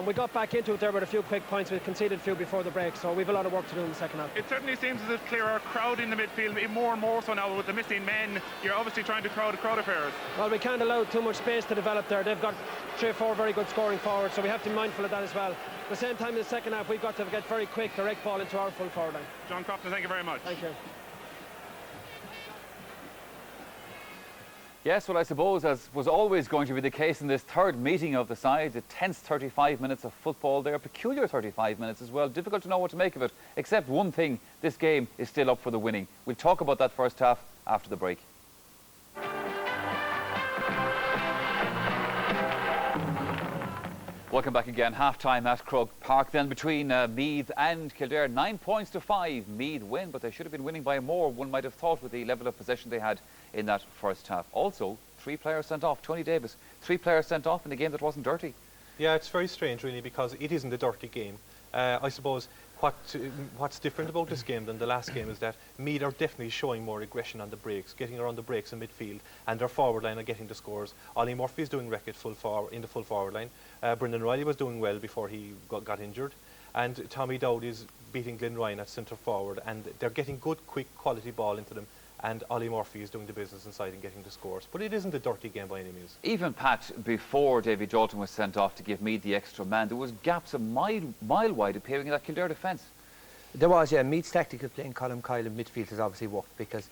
We got back into it there with a few quick points. We conceded a few before the break, so we've a lot of work to do in the second half. It certainly seems as if clearer crowd in the midfield, more and more so now with the missing men. You're obviously trying to crowd affairs. Well, we can't allow too much space to develop there. They've got 3 or 4 very good scoring forwards, so we have to be mindful of that as well. At the same time, in the second half, we've got to get very quick, direct ball into our full forward line. John Crofton, thank you very much. Thank you. Yes, well, I suppose, as was always going to be the case in this third meeting of the side, a tense 35 minutes of football there, peculiar 35 minutes as well. Difficult to know what to make of it, except one thing: this game is still up for the winning. We'll talk about that first half after the break. Welcome back again. Half-time at Croke Park then between Meath and Kildare. 9 points to 5. Meath win, but they should have been winning by more, one might have thought, with the level of possession they had in that first half. Also, 3 players sent off. Tony Davis, 3 players sent off in a game that wasn't dirty. Yeah, it's very strange, really, because it isn't a dirty game. I suppose what's different about this game than the last game is that Meath are definitely showing more aggression on the breaks, getting around the breaks in midfield, and their forward line are getting the scores. Ollie Murphy is doing wreck at in the full forward line. Brendan Riley was doing well before he got injured, and Tommy Dowd is beating Glenn Ryan at centre forward, and they're getting good, quick, quality ball into them. And Ollie Murphy is doing the business inside and getting the scores. But it isn't a dirty game by any means. Even, Pat, before Davy Dalton was sent off to give Meath the extra man, there was gaps a mile wide appearing in that Kildare defence. There was, yeah. Meath's tactic of playing Colm Kyle in midfield has obviously worked, because,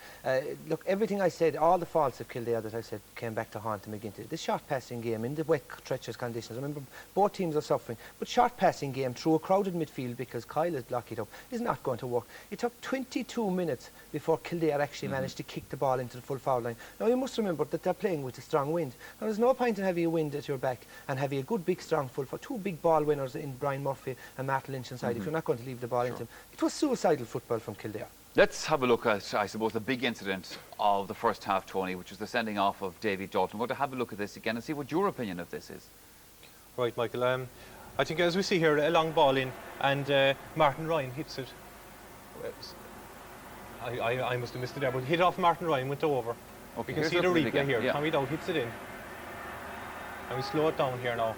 look, everything I said, all the faults of Kildare that I said came back to haunt them again. The short passing game in the wet, treacherous conditions, I remember both teams are suffering, but short passing game through a crowded midfield because Kyle is blocking it up is not going to work. It took 22 minutes before Kildare actually managed to kick the ball into the full forward line. Now, you must remember that they're playing with a strong wind. Now, there's no point in having a wind at your back and having a good, big, strong full forward. 2 big ball winners in Brian Murphy and Martin Lynch inside if you're not going to leave the ball into them. It was suicidal football from Kildare. Let's have a look at, I suppose, the big incident of the first half, Tony, which is the sending off of Davy Dalton. We're going to have a look at this again and see what your opinion of this is. Right, Michael. I think, as we see here, a long ball in, and Martin Ryan hits it. I must have missed it there, but hit off Martin Ryan, went over. Okay, you can see the replay here. Yeah. Tommy Dowd hits it in. and we slow it down here now.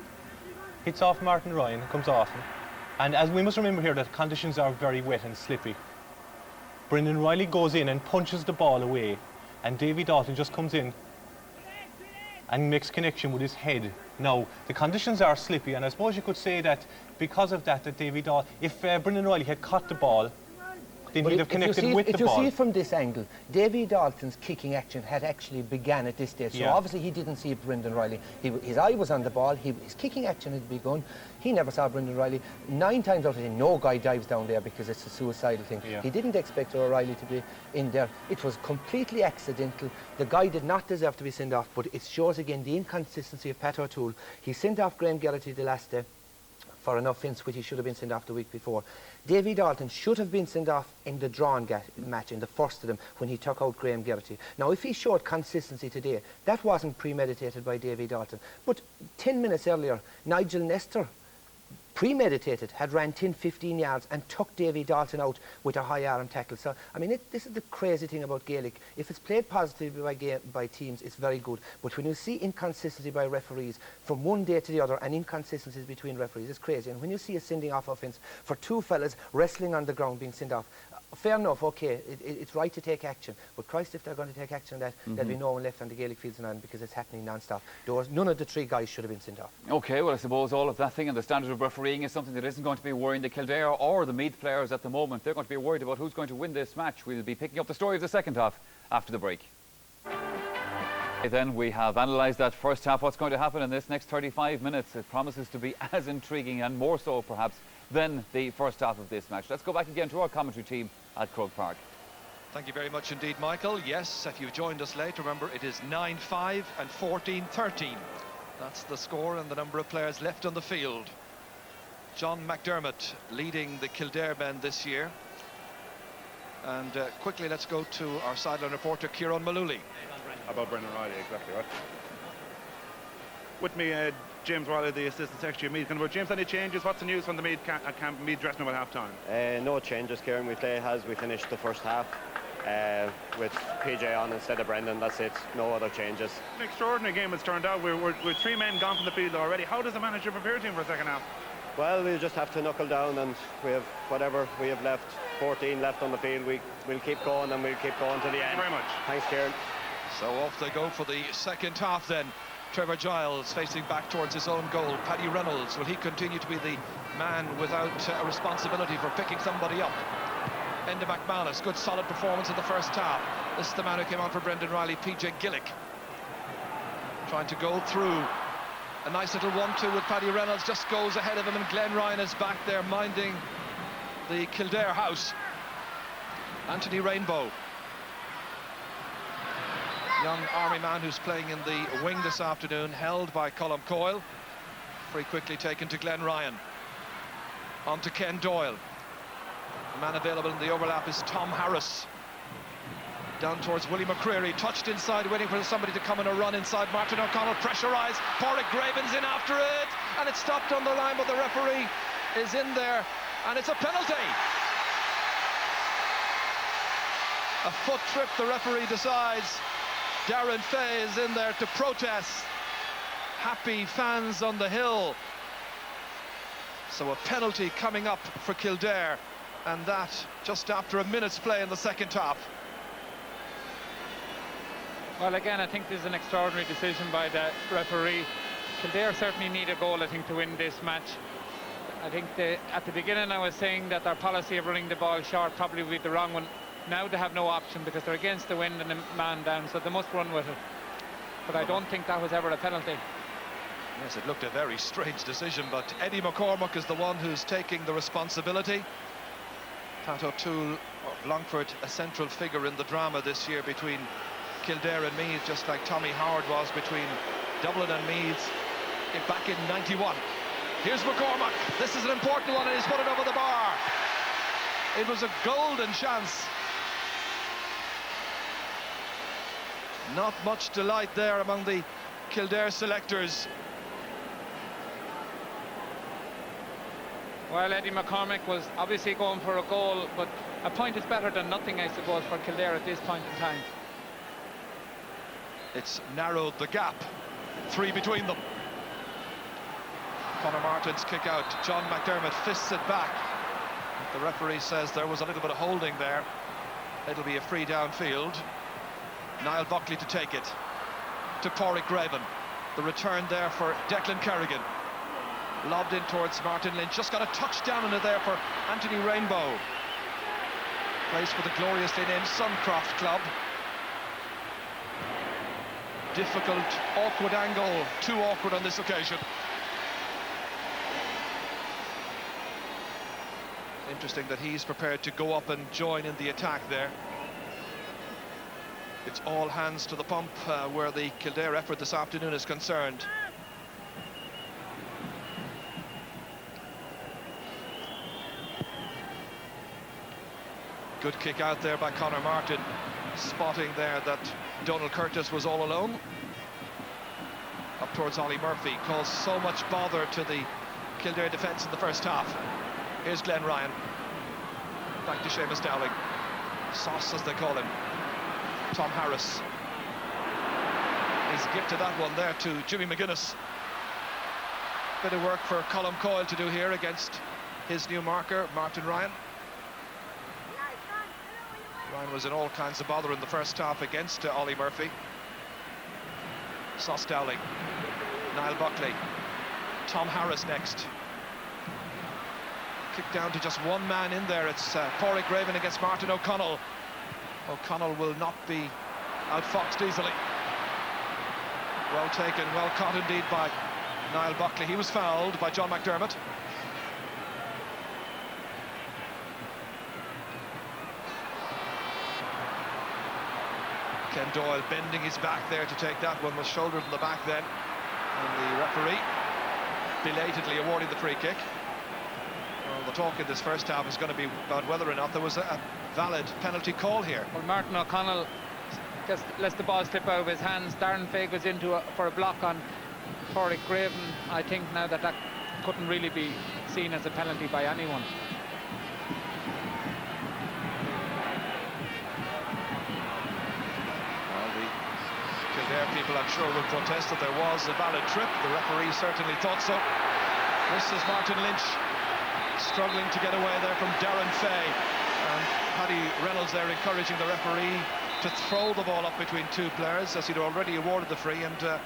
Hits off Martin Ryan, comes off him. And as we must remember here that conditions are very wet and slippy. Brendan Riley goes in and punches the ball away, and Davy Dalton just comes in and makes connection with his head. Now, the conditions are slippy, and I suppose you could say that because of that, Davy Dalton, if Brendan Riley had caught the ball, then he'd have connected with the ball. If you see it from this angle, Davy Dalton's kicking action had actually began at this stage. So obviously he didn't see Brendan Riley. His eye was on the ball. His kicking action had begun. He never saw Brendan Riley. 9 times out of 10, no guy dives down there because it's a suicidal thing. He didn't expect O'Reilly to be in there. It was completely accidental. The guy did not deserve to be sent off, but it shows again the inconsistency of Pat O'Toole. He sent off Graham Geraghty the last day for an offence which he should have been sent off the week before. Davy Dalton should have been sent off in the drawn match, in the first of them, when he took out Graham Geraghty. Now, if he showed consistency today, that wasn't premeditated by Davy Dalton. But 10 minutes earlier, Nigel Nestor, premeditated, had ran 10-15 yards and took Davy Dalton out with a high arm tackle. So, I mean, this is the crazy thing about Gaelic. If it's played positively by teams, it's very good. But when you see inconsistency by referees from one day to the other, and inconsistencies between referees, it's crazy. And when you see a sending off offence for 2 fellas wrestling on the ground being sent off, fair enough, okay, it's right to take action. But Christ, if they're going to take action on that, there'll be no one left on the Gaelic fields and on, because it's happening non-stop. None of the 3 guys should have been sent off. Okay, well, I suppose all of that thing and the standard of refereeing is something that isn't going to be worrying the Kildare or the Meath players at the moment. They're going to be worried about who's going to win this match. We'll be picking up the story of the second half after the break. Then we have analysed that first half. What's going to happen in this next 35 minutes? It promises to be as intriguing and more so perhaps than the first half of this match. Let's go back again to our commentary team at Croke Park. Thank you very much indeed, Michael. Yes, if you've joined us late, remember it is 9-5 and 14-13. That's the score and the number of players left on the field. John McDermott leading the Kildare men this year. And quickly, let's go to our sideline reporter, Kieran Malooly. About Brendan Riley, exactly right. With me, James Riley, the assistant secretary of Meath. James, any changes? What's the news from the Meath dressing room at half-time? No changes, Kieran. We play as we finished the first half with PJ on instead of Brendan. That's it. No other changes. An extraordinary game it's turned out. We're 3 men gone from the field already. How does the manager prepare team for a second half? Well, we'll just have to knuckle down, and we have whatever we have left, 14 left on the field. We'll keep going, and we'll keep going to the end. Thank you very much. Thanks, Kieran. So off they go for the second half then. Trevor Giles facing back towards his own goal. Paddy Reynolds, will he continue to be the man without a responsibility for picking somebody up? Enda McManus, good solid performance in the first half. This is the man who came on for Brendan Riley, PJ Gillick. Trying to go through. A nice little 1-2 with Paddy Reynolds, just goes ahead of him, and Glenn Ryan is back there minding the Kildare house. Anthony Rainbow. Young army man who's playing in the wing this afternoon, held by Colm Coyle. Very quickly taken to Glenn Ryan. On to Ken Doyle. The man available in the overlap is Tom Harris. Down towards Willie McCreary, touched inside, waiting for somebody to come in a run inside. Martin O'Connell pressurised. Pádraig Graven's in after it, and it's stopped on the line, but the referee is in there, and it's a penalty. A foot trip, the referee decides. Darren Fay is in there to protest. Happy fans on the hill. So a penalty coming up for Kildare, and that just after a minute's play in the second half. Well, again, I think this is an extraordinary decision by the referee. Kildare certainly need a goal, I think, to win this match. I think at the beginning I was saying that their policy of running the ball short probably would be the wrong one. Now they have no option because they're against the wind and the man down, so they must run with it. But I don't think that was ever a penalty. Yes, it looked a very strange decision, but Eddie McCormack is the one who's taking the responsibility. Pat O'Toole of Longford, a central figure in the drama this year between Kildare and Meath, just like Tommy Howard was between Dublin and Meath back in '91. Here's McCormack. This is an important one, and he's put it over the bar. It was a golden chance. Not much delight there among the Kildare selectors. Well, Eddie McCormack was obviously going for a goal, but a point is better than nothing, I suppose, for Kildare at this point in time. It's narrowed the gap. 3 between them. Conor Martin's kick out. John McDermott fists it back. The referee says there was a little bit of holding there. It'll be a free downfield. Niall Buckley to take it. To Pádraig Graven. The return there for Declan Kerrigan. Lobbed in towards Martin Lynch. Just got a touchdown in it there for Anthony Rainbow. Plays for the gloriously named Suncroft Club. Difficult, awkward angle. Too awkward on this occasion. Interesting that he's prepared to go up and join in the attack there. It's all hands to the pump where the Kildare effort this afternoon is concerned. Good kick out there by Conor Martin, spotting there that Donald Curtis was all alone. Up towards Ollie Murphy, caused so much bother to the Kildare defence in the first half. Here's Glenn Ryan. Back to Seamus Dowling. Sauce, as they call him. Tom Harris. He's gifted that one there to Jimmy McGuinness. Bit of work for Colm Coyle to do here against his new marker, Martin Ryan. Ryan was in all kinds of bother in the first half against Ollie Murphy. Sauce Dowling. Niall Buckley. Tom Harris next. Kick down to just one man in there. It's Pádraig Graven against Martin O'Connell. O'Connell will not be outfoxed easily. Well taken, well caught indeed by Niall Buckley. He was fouled by John McDermott. Ken Doyle bending his back there to take that one, was shouldered in the back then. And the referee belatedly awarding the free kick. Well, the talk in this first half is going to be about whether or not there was a valid penalty call here. Well, Martin O'Connell just lets the ball slip out of his hands. Darren Fay goes into for a block on Pádraig Graven. I think now that couldn't really be seen as a penalty by anyone. Well, the Kildare people, I'm sure, will protest that there was a valid trip. The referee certainly thought so. This is Martin Lynch struggling to get away there from Darren Fay. And Paddy Reynolds there encouraging the referee to throw the ball up between two players, as he'd already awarded the free, and there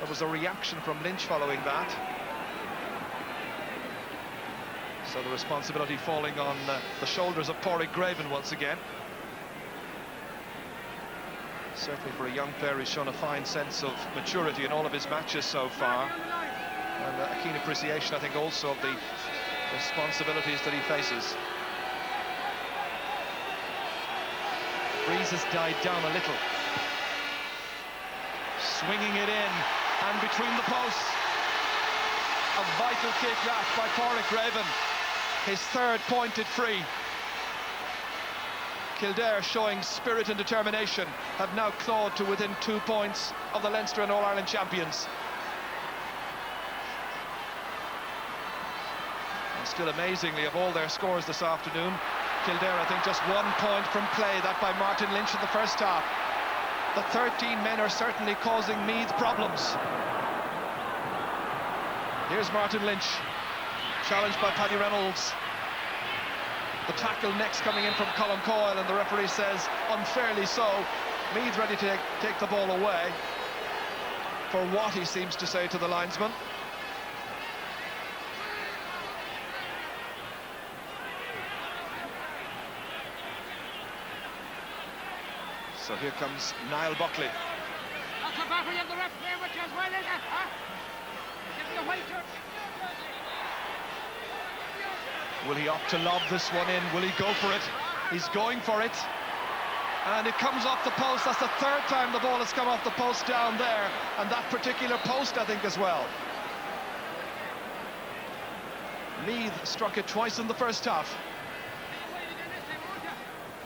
was a reaction from Lynch following that. So the responsibility falling on the shoulders of Pádraig Graven once again. Certainly for a young player, he's shown a fine sense of maturity in all of his matches so far, and a keen appreciation, I think, also of the responsibilities that he faces. Breeze has died down a little. Swinging it in, and between the posts. A vital kick that by Pádraig Graven. His third pointed free. Kildare, showing spirit and determination, have now clawed to within 2 points of the Leinster and All-Ireland champions. And still amazingly, of all their scores this afternoon, Kildare, I think, just 1 point from play, that by Martin Lynch in the first half. The 13 men are certainly causing Meath problems. Here's Martin Lynch, challenged by Paddy Reynolds. The tackle next coming in from Colm Coyle, and the referee says, unfairly so, Meath ready to take the ball away, for what he seems to say to the linesman. So here comes Niall Buckley. Will he opt to lob this one in? Will he go for it? He's going for it. And it comes off the post. That's the third time the ball has come off the post down there. And that particular post, I think, as well. Meath struck it twice in the first half.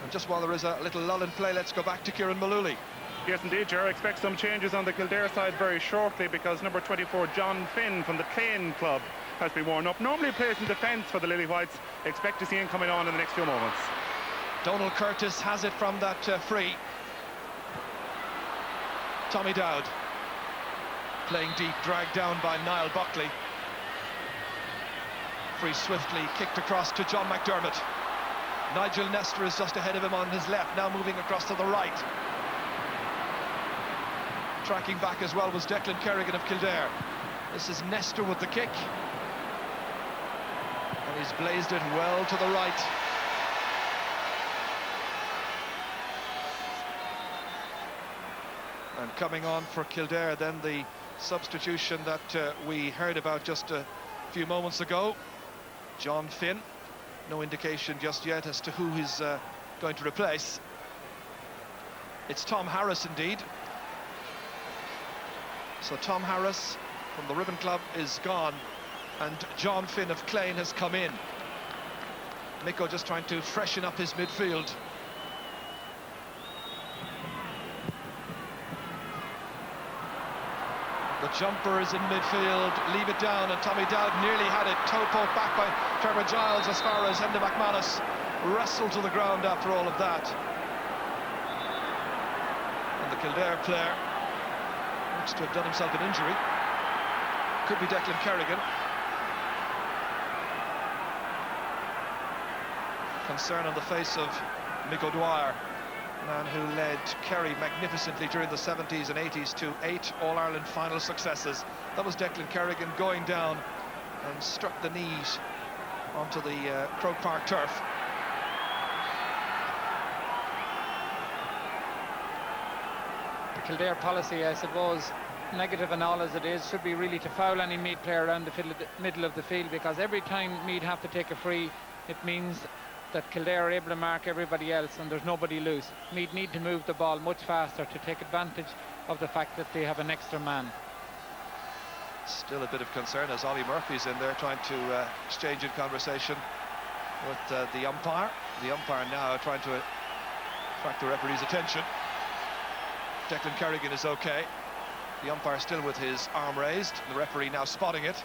And just while there is a little lull in play, let's go back to Kieran Mullooly. Yes, indeed, Ger. Expect some changes on the Kildare side very shortly, because number 24, John Finn from the Clane club, has been worn up. Normally plays in defence for the Lily Whites. Expect to see him coming on in the next few moments. Donald Curtis has it from that free. Tommy Dowd playing deep, dragged down by Niall Buckley. Free swiftly kicked across to John McDermott. Nigel Nestor is just ahead of him on his left, now moving across to the right. Tracking back as well was Declan Kerrigan of Kildare. This is Nestor with the kick. And he's blazed it well to the right. And coming on for Kildare, then the substitution that we heard about just a few moments ago. John Finn. No indication just yet as to who he's going to replace. It's Tom Harris indeed. So Tom Harris from the Ribbon Club is gone, and John Finn of Clane has come in. Miko just trying to freshen up his midfield. The jumper is in midfield, leave it down, and Tommy Dowd nearly had it, toe poked back by Trevor Giles as far as Enda McManus wrestled to the ground after all of that. And the Kildare player looks to have done himself an injury. Could be Declan Kerrigan. Concern on the face of Mick O'Dwyer, man who led Kerry magnificently during the 70s and 80s to 8 All-Ireland final successes. That was Declan Kerrigan going down and struck the knees onto the Croke Park turf. The Kildare policy, I suppose, negative and all as it is, should be really to foul any Meath player around the middle of the field, because every time Meath have to take a free, it means that Kildare are able to mark everybody else and there's nobody loose. Meath need to move the ball much faster to take advantage of the fact that they have an extra man. Still a bit of concern as Ollie Murphy's in there trying to exchange in conversation with the umpire. The umpire now trying to attract the referee's attention. Declan Kerrigan is okay. The umpire still with his arm raised. The referee now spotting it.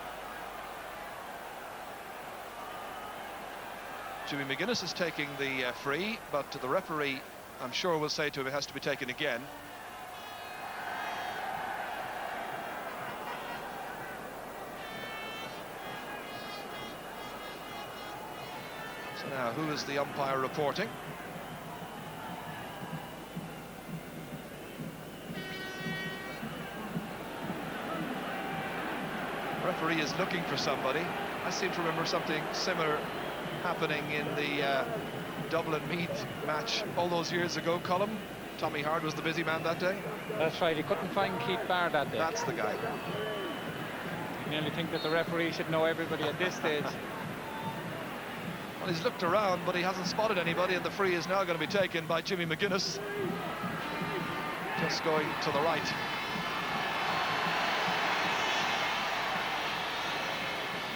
Jimmy McGuinness is taking the free, but the referee, I'm sure, will say to him it has to be taken again. So now, who is the umpire reporting? The referee is looking for somebody. I seem to remember something similar happening in the Dublin-Meath match all those years ago. Colm, Tommy Hard was the busy man that day. That's right, he couldn't find Keith Barr that day. That's the guy. You nearly think that the referee should know everybody at this stage. Well, he's looked around, but he hasn't spotted anybody, and the free is now going to be taken by Jimmy McGuinness. Just going to the right.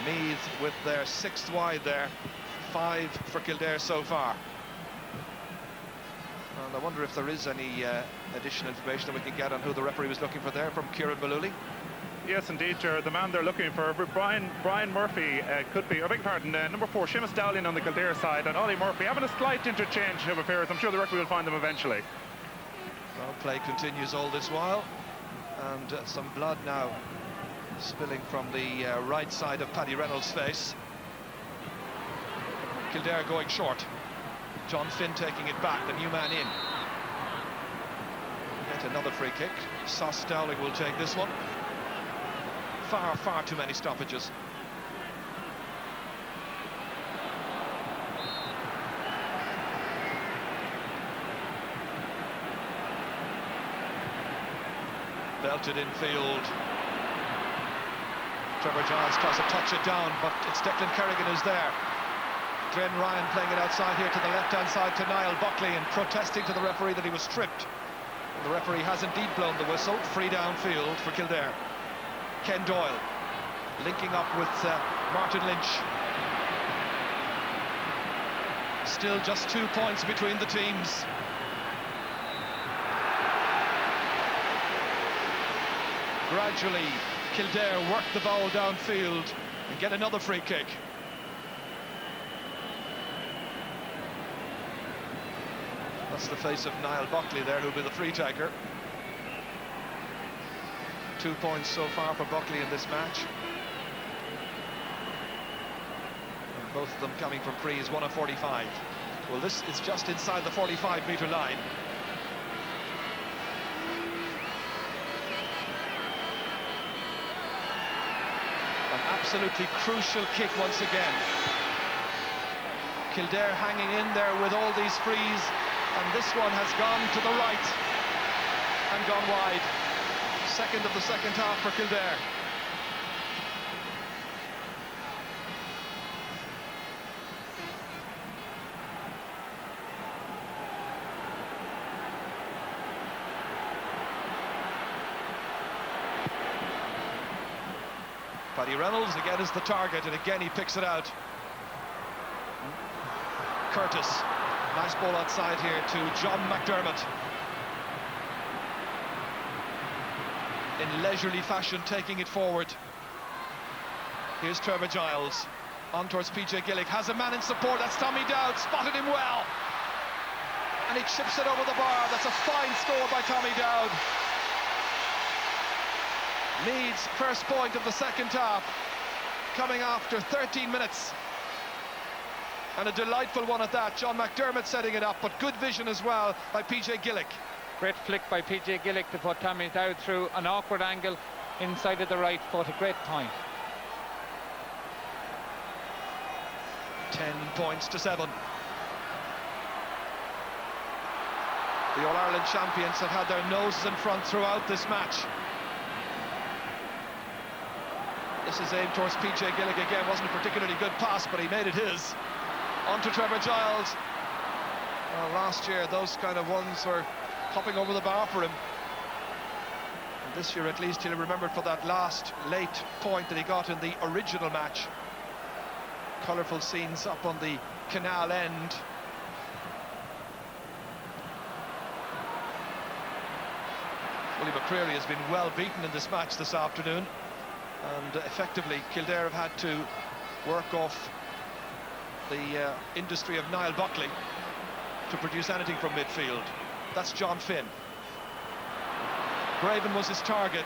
Meath with their 6th wide there, 5 for Kildare so far. And I wonder if there is any additional information that we can get on who the referee was looking for there from Kieran Malooly. Yes, indeed, the man they're looking for, Brian Murphy, could be, I beg your pardon, number 4, Seamus Dowling on the Kildare side, and Ollie Murphy having a slight interchange of affairs. I'm sure the referee will find them eventually. Well, play continues all this while, and some blood now spilling from the right side of Paddy Reynolds' face. Kildare going short. John Finn taking it back, the new man in. Yet another free kick. Sauce Dowling will take this one. Far too many stoppages. Belted infield. Trevor Giles tries to touch it down, but it's Declan Kerrigan who's there. Glenn Ryan playing it outside here to the left-hand side to Niall Buckley and protesting to the referee that he was stripped. And the referee has indeed blown the whistle. Free downfield for Kildare. Ken Doyle linking up with Martin Lynch. Still just 2 points between the teams. Gradually, Kildare work the ball downfield and get another free kick. That's the face of Niall Buckley there, who'll be the free taker. 2 points so far for Buckley in this match. both of them coming from frees, 1 of 45. Well, this is just inside the 45-metre line. An absolutely crucial kick once again. Kildare hanging in there with all these frees, and this one has gone to the right and gone wide. Second of the second half for Kildare. Paddy Reynolds again is the target, and again he picks it out. Curtis, nice ball outside here to John McDermott. In leisurely fashion, taking it forward. Here's Trevor Giles, on towards PJ Gillick, has a man in support, that's Tommy Dowd, spotted him well. And he chips it over the bar, that's a fine score by Tommy Dowd. Meath's first point of the second half, coming after 13 minutes. And a delightful one at that. John McDermott setting it up, but good vision as well by PJ Gillick. Great flick by PJ Gillick to put Tommy Dowd through an awkward angle inside of the right foot. A great point. 10 points to 7. The All-Ireland champions have had their noses in front throughout this match. This is aimed towards PJ Gillick again. Wasn't a particularly good pass, but he made it his. On to Trevor Giles. Well, last year those kind of ones were hopping over the bar for him. And this year at least he'll be remembered for that last late point that he got in the original match. Colourful scenes up on the canal end. Willie McCreary has been well beaten in this match this afternoon, and effectively Kildare have had to work off the industry of Niall Buckley to produce anything from midfield. That's John Finn. Graven was his target.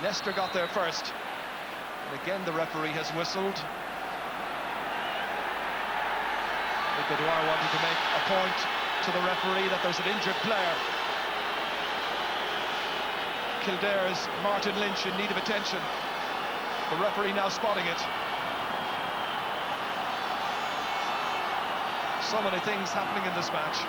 Leinster got there first. And again the referee has whistled. Kildare wanted to make a point to the referee that there's an injured player. Kildare's Martin Lynch in need of attention. The referee now spotting it. So many things happening in this match.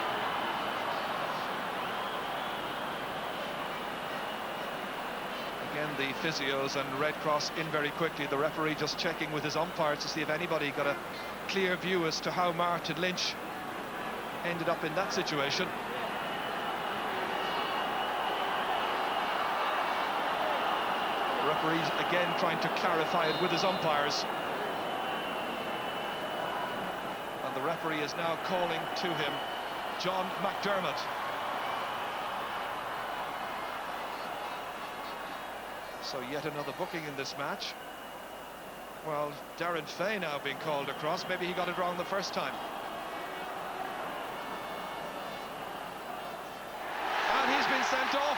Again, the physios and Red Cross in very quickly. The referee just checking with his umpires to see if anybody got a clear view as to how Martin Lynch ended up in that situation. The referee's again trying to clarify it with his umpires. And the referee is now calling to him John McDermott. So yet another booking in this match. Well, Darren Fay now being called across. Maybe he got it wrong the first time. And he's been sent off.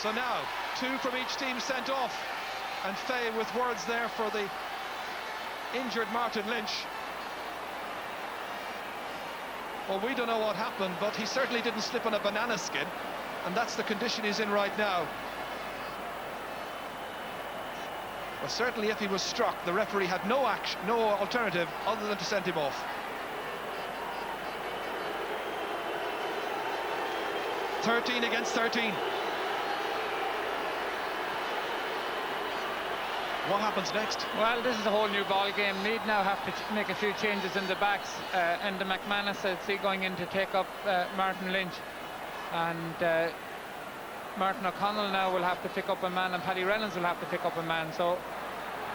So now, 2 from each team sent off. And Fay with words there for the injured Martin Lynch. Well, we don't know what happened, but he certainly didn't slip on a banana skin. And that's the condition he's in right now. Well, certainly if he was struck, the referee had no action, no alternative other than to send him off. 13 against 13. What happens next? Well, this is a whole new ball game. Meath now have to make a few changes in the backs. And the McManus, I'd see, going in to take up Martin Lynch. And Martin O'Connell now will have to pick up a man, and Paddy Reynolds will have to pick up a man. So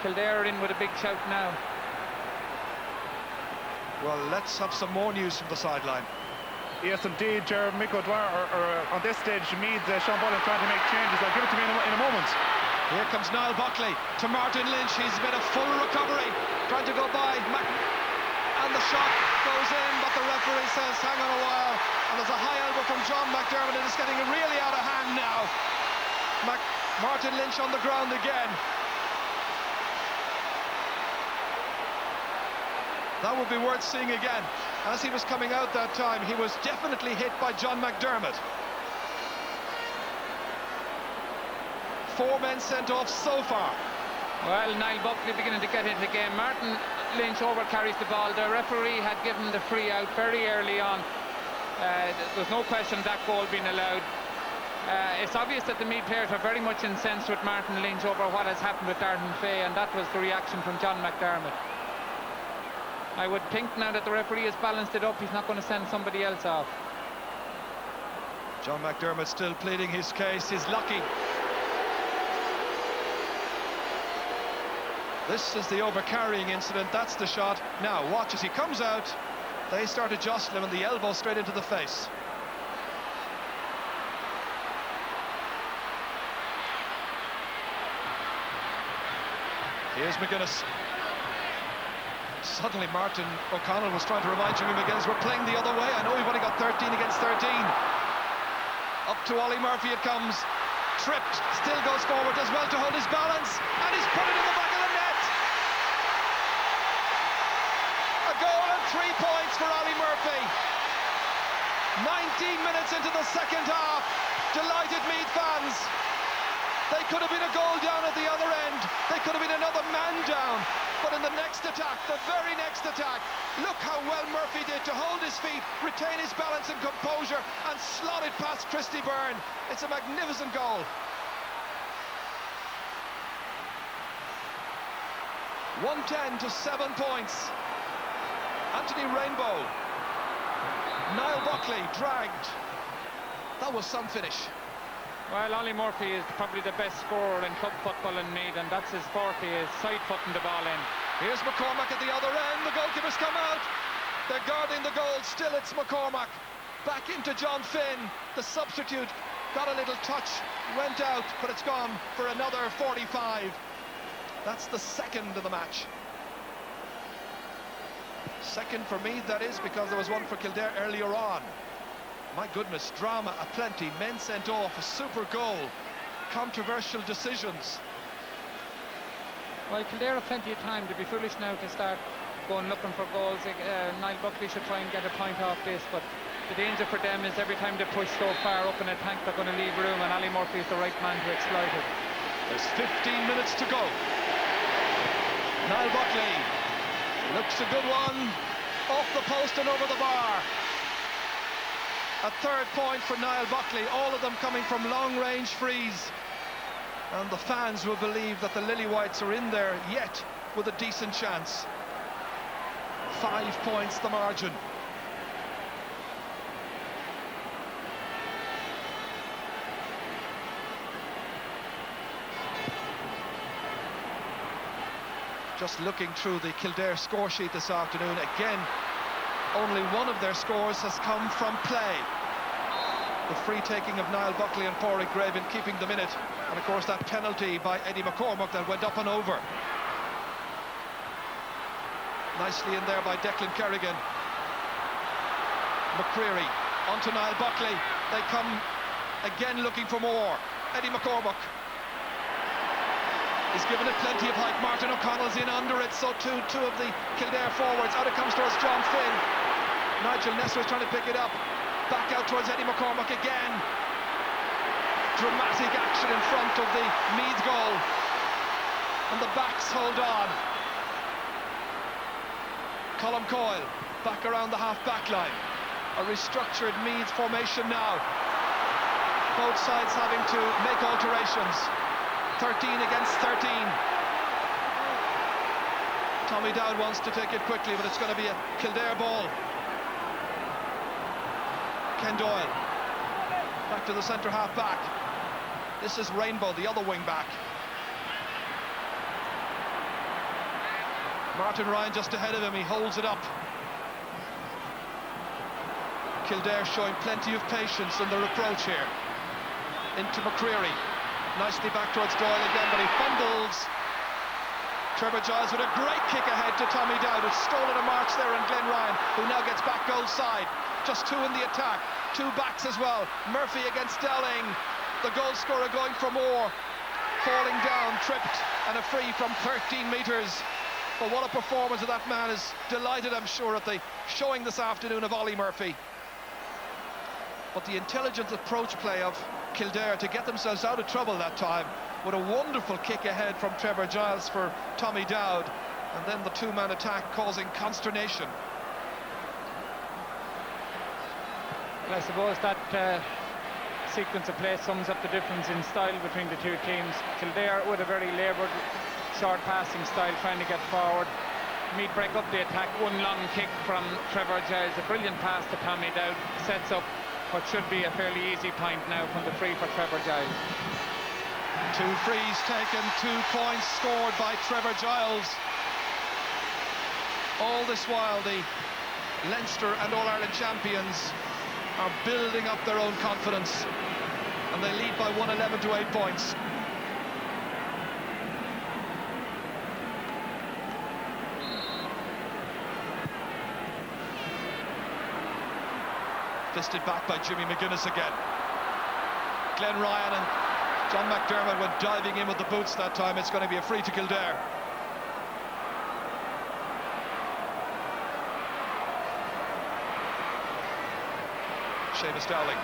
Kildare are in with a big shout now. Well, let's have some more news from the sideline. Yes, indeed, Mick O'Dwyer, on this stage, Meath, Sean Bullen trying to make changes. I'll give it to me in a moment. Here comes Niall Buckley to Martin Lynch. He's made a full recovery, trying to go by. And the shot goes in, but the referee says, hang on a while. And there's a high elbow from John McDermott, and it's getting really out of hand now. Martin Lynch on the ground again. That would be worth seeing again. As he was coming out that time, he was definitely hit by John McDermott. 4 men sent off so far. Well, Niall Buckley beginning to get into the game. Martin Lynch over carries the ball. The referee had given the free out very early on. There's no question that goal being allowed. It's obvious that the Meath players are very much incensed with Martin Lynch over what has happened with Darren Fay, and that was the reaction from John McDermott. I would think now that the referee has balanced it up, he's not going to send somebody else off. John McDermott still pleading his case. He's lucky. This is the overcarrying incident. That's the shot. Now watch as he comes out. They start to jostle him, and the elbow straight into the face. Here's McGuinness. Suddenly Martin O'Connell was trying to remind Jimmy McGuinness, we're playing the other way. I know we've only got 13 against 13. Up to Ollie Murphy it comes. Tripped, still goes forward, does well to hold his balance, and he's put it in the back of the net. A goal and 3 points for Ollie Murphy. 19 minutes into the second half. Delighted Meath fans. They could have been a goal down at the other end. They could have been another man down. But in the next attack, the very next attack, look how well Murphy did to hold his feet, retain his balance and composure, and slot it past Christy Byrne. It's a magnificent goal. 110 to 7 points. Anthony Rainbow. Niall Buckley dragged. That was some finish. Well, Ollie Murphy is probably the best scorer in club football in Meath, and that's his forte, is side-footing the ball in. Here's McCormack at the other end. The goalkeepers come out. They're guarding the goal. Still it's McCormack. Back into John Finn, the substitute. Got a little touch, went out, but it's gone for another 45. That's the second of the match. Second for me, that is, because there was one for Kildare earlier on. My goodness, drama aplenty, men sent off, a super goal, controversial decisions. Well, Kildare have plenty of time. To be foolish now to start going looking for goals. Niall Buckley should try and get a point off this, but the danger for them is every time they push so far up in a tank, they're going to leave room, and Ollie Murphy is the right man to exploit it. There's 15 minutes to go. Niall Buckley looks a good one, off the post and over the bar. A third point for Niall Buckley, all of them coming from long-range frees. And the fans will believe that the Lily Whites are in there yet with a decent chance. 5 points the margin. Just looking through the Kildare score sheet this afternoon, again, only one of their scores has come from play. The free taking of Niall Buckley and Pádraig Graven keeping them in it. And of course that penalty by Eddie McCormack that went up and over. Nicely in there by Declan Kerrigan. McCreary onto Niall Buckley. They come again looking for more. Eddie McCormack. He's given it plenty of height. Martin O'Connell's in under it, so two of the Kildare forwards. Out it comes towards John Finn. Nigel Nessler's trying to pick it up. Back out towards Eddie McCormack again. Dramatic action in front of the Meath goal. And the backs hold on. Colm Coyle back around the half-back line. A restructured Meath formation now. Both sides having to make alterations. 13 against 13. Tommy Dowd wants to take it quickly, but it's going to be a Kildare ball. Ken Doyle back to the centre half back. This is Rainbow, the other wing back. Martin Ryan just ahead of him, he holds it up. Kildare showing plenty of patience in their approach here. Into McCreary. Nicely back towards Doyle again, but he fumbles. Trevor Giles with a great kick ahead to Tommy Dowd, who's stolen a march there, and Glenn Ryan, who now gets back goal side. Just two in the attack, two backs as well. Murphy against Dowling, the goal scorer going for more. Falling down, tripped, and a free from 13 metres. But what a performance of that man. Is delighted, I'm sure, at the showing this afternoon of Ollie Murphy. But the intelligent approach play of Kildare to get themselves out of trouble that time, with a wonderful kick ahead from Trevor Giles for Tommy Dowd, and then the two-man attack causing consternation. Well, I suppose that sequence of play sums up the difference in style between the two teams. Kildare with a very laboured, short passing style, trying to get forward. Meath break up the attack. One long kick from Trevor Giles, a brilliant pass to Tommy Dowd, sets up what should be a fairly easy point now from the free for Trevor Giles. 2 frees taken, 2 points scored by Trevor Giles. All this while the Leinster and All-Ireland champions are building up their own confidence, and they lead by 111 to 8 points. Fisted back by Jimmy McGuinness again. Glenn Ryan and John McDermott went diving in with the boots that time. It's going to be a free to Kildare. Seamus Dowling.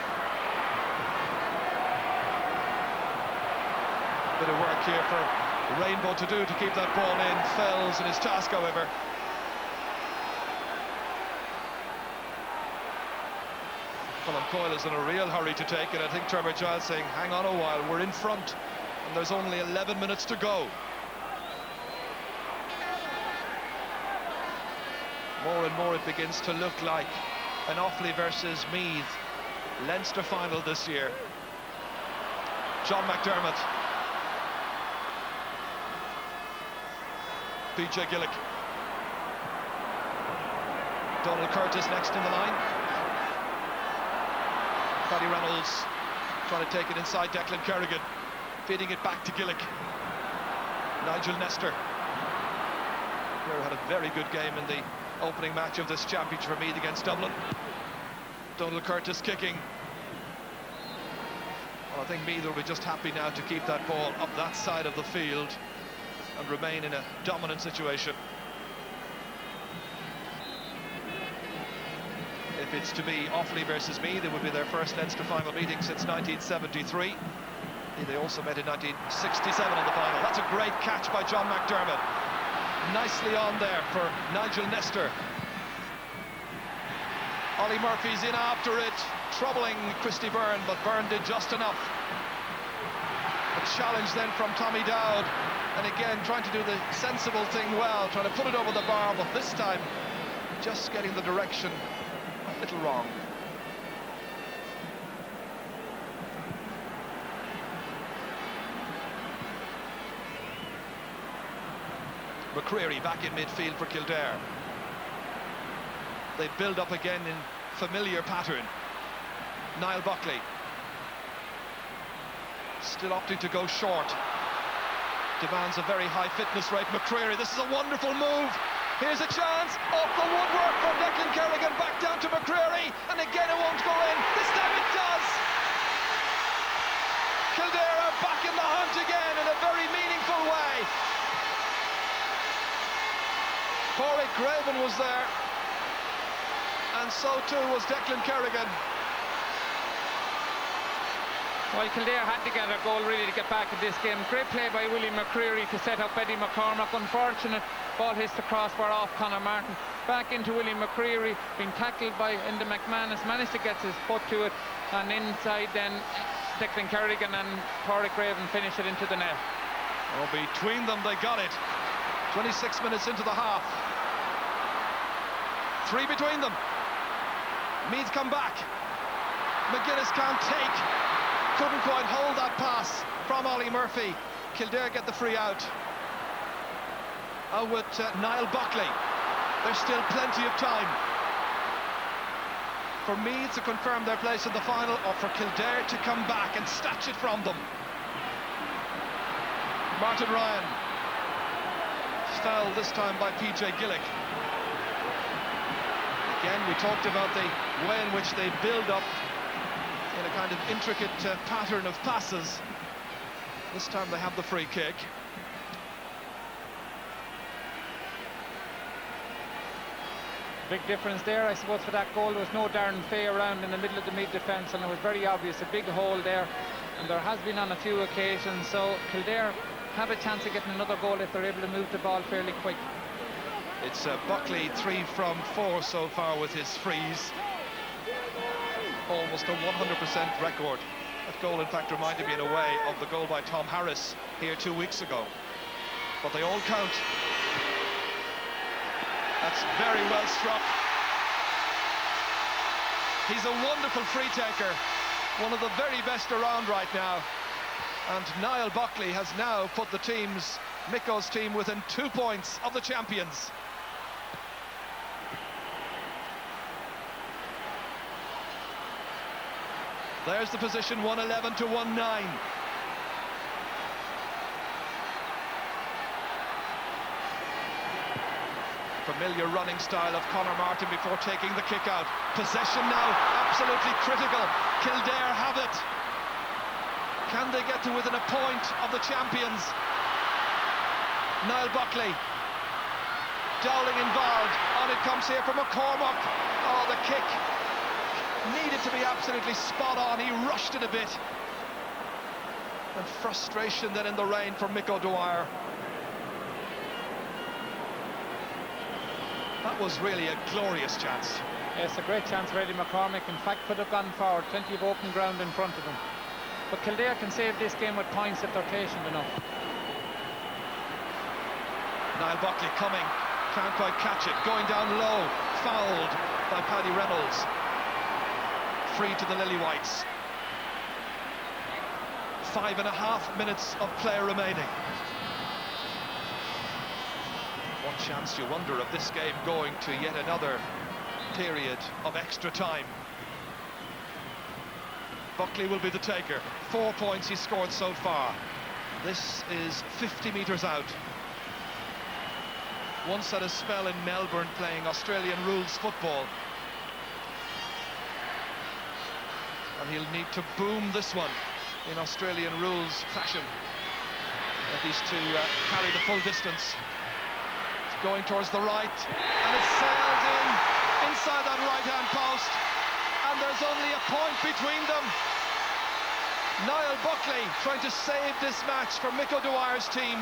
Bit of work here for Rainbow to do to keep that ball in. Fails in his task, however. Colin Coyle is in a real hurry to take it. I think Trevor Giles saying, hang on a while, we're in front, and there's only 11 minutes to go. More and more it begins to look like an Offaly versus Meath Leinster final this year. John McDermott. PJ Gillick. Donald Curtis next in the line. Paddy Reynolds trying to take it inside Declan Kerrigan, feeding it back to Gillick. Nigel Nestor. Kerr had a very good game in the opening match of this championship for Meath against Dublin. Donald Curtis kicking. Well, I think Meath will be just happy now to keep that ball up that side of the field and remain in a dominant situation. If it's to be Offaly versus Meath, it would be their first Leinster final meeting since 1973. They also met in 1967 in the final. That's a great catch by John McDermott. Nicely on there for Nigel Nestor. Ollie Murphy's in after it, troubling Christy Byrne, but Byrne did just enough. A challenge then from Tommy Dowd, and again trying to do the sensible thing well, trying to put it over the bar, but this time just getting the direction a little wrong. McCreary back in midfield for Kildare. They build up again in familiar pattern. Niall Buckley still opting to go short. Demands a very high fitness rate. McCreary, this is a wonderful move. Here's a chance, off the woodwork from Declan Kerrigan, back down to McCreary, and again it won't go in. This time it does. Kildare are back in the hunt again in a very meaningful way. Corey Craven was there, and so too was Declan Kerrigan. Well, Kildare had to get a goal really to get back in this game. Great play by William McCreary to set up Eddie McCormack. Unfortunate, ball hits the crossbar off Conor Martin. Back into William McCreary, being tackled by Enda McManus, managed to get his foot to it, and inside then Declan Kerrigan and Corey Craven finish it into the net. Oh, between them they got it. 26 minutes into the half. 3 between them. Meath come back. McGuinness can't take. Couldn't quite hold that pass from Ollie Murphy. Kildare get the free out. Out with Niall Buckley. There's still plenty of time for Meath to confirm their place in the final, or for Kildare to come back and snatch it from them. Martin Ryan. Fouled this time by PJ Gillick. Again, we talked about the way in which they build up in a kind of intricate pattern of passes. This time they have the free kick. Big difference there, I suppose, for that goal. There was no Darren Fay around in the middle of the Meath defence, and it was very obvious, a big hole there, and there has been on a few occasions. So Kildare have a chance of getting another goal if they're able to move the ball fairly quick. It's Buckley 3 from 4 so far with his frees. Almost a 100% record. That goal, in fact, reminded me in a way of the goal by Tom Harris here 2 weeks ago. But they all count. That's very well struck. He's a wonderful free taker, one of the very best around right now. And Niall Buckley has now put the team's, Micko's team, within 2 points of the champions. There's the position, 111 to 19. Familiar running style of Conor Martin before taking the kick out. Possession now, absolutely critical. Kildare have it. Can they get to within a point of the champions? Niall Buckley. Dowling involved. On it comes here from McCormack. Oh, the kick needed to be absolutely spot on. He rushed it a bit. And frustration then in the rain for Mick O'Dwyer. That was really a glorious chance. Yes, a great chance for Eddie McCormack. In fact, could have gone forward. Plenty of open ground in front of him. But Kildare can save this game with points if they're patient enough. Niall Buckley coming. Can't quite catch it. Going down low. Fouled by Paddy Reynolds. Free to the Lily-Whites. 5.5 minutes of play remaining. What chance, you wonder, of this game going to yet another period of extra time. Buckley will be the taker. 4 points he's scored so far. This is 50 metres out. Once had a spell in Melbourne playing Australian rules football. And he'll need to boom this one in Australian rules fashion. At least to carry the full distance. It's going towards the right, and it sails in inside that right-hand post, and there's only a point between them. Niall Buckley trying to save this match for Mick O'Dwyer's team.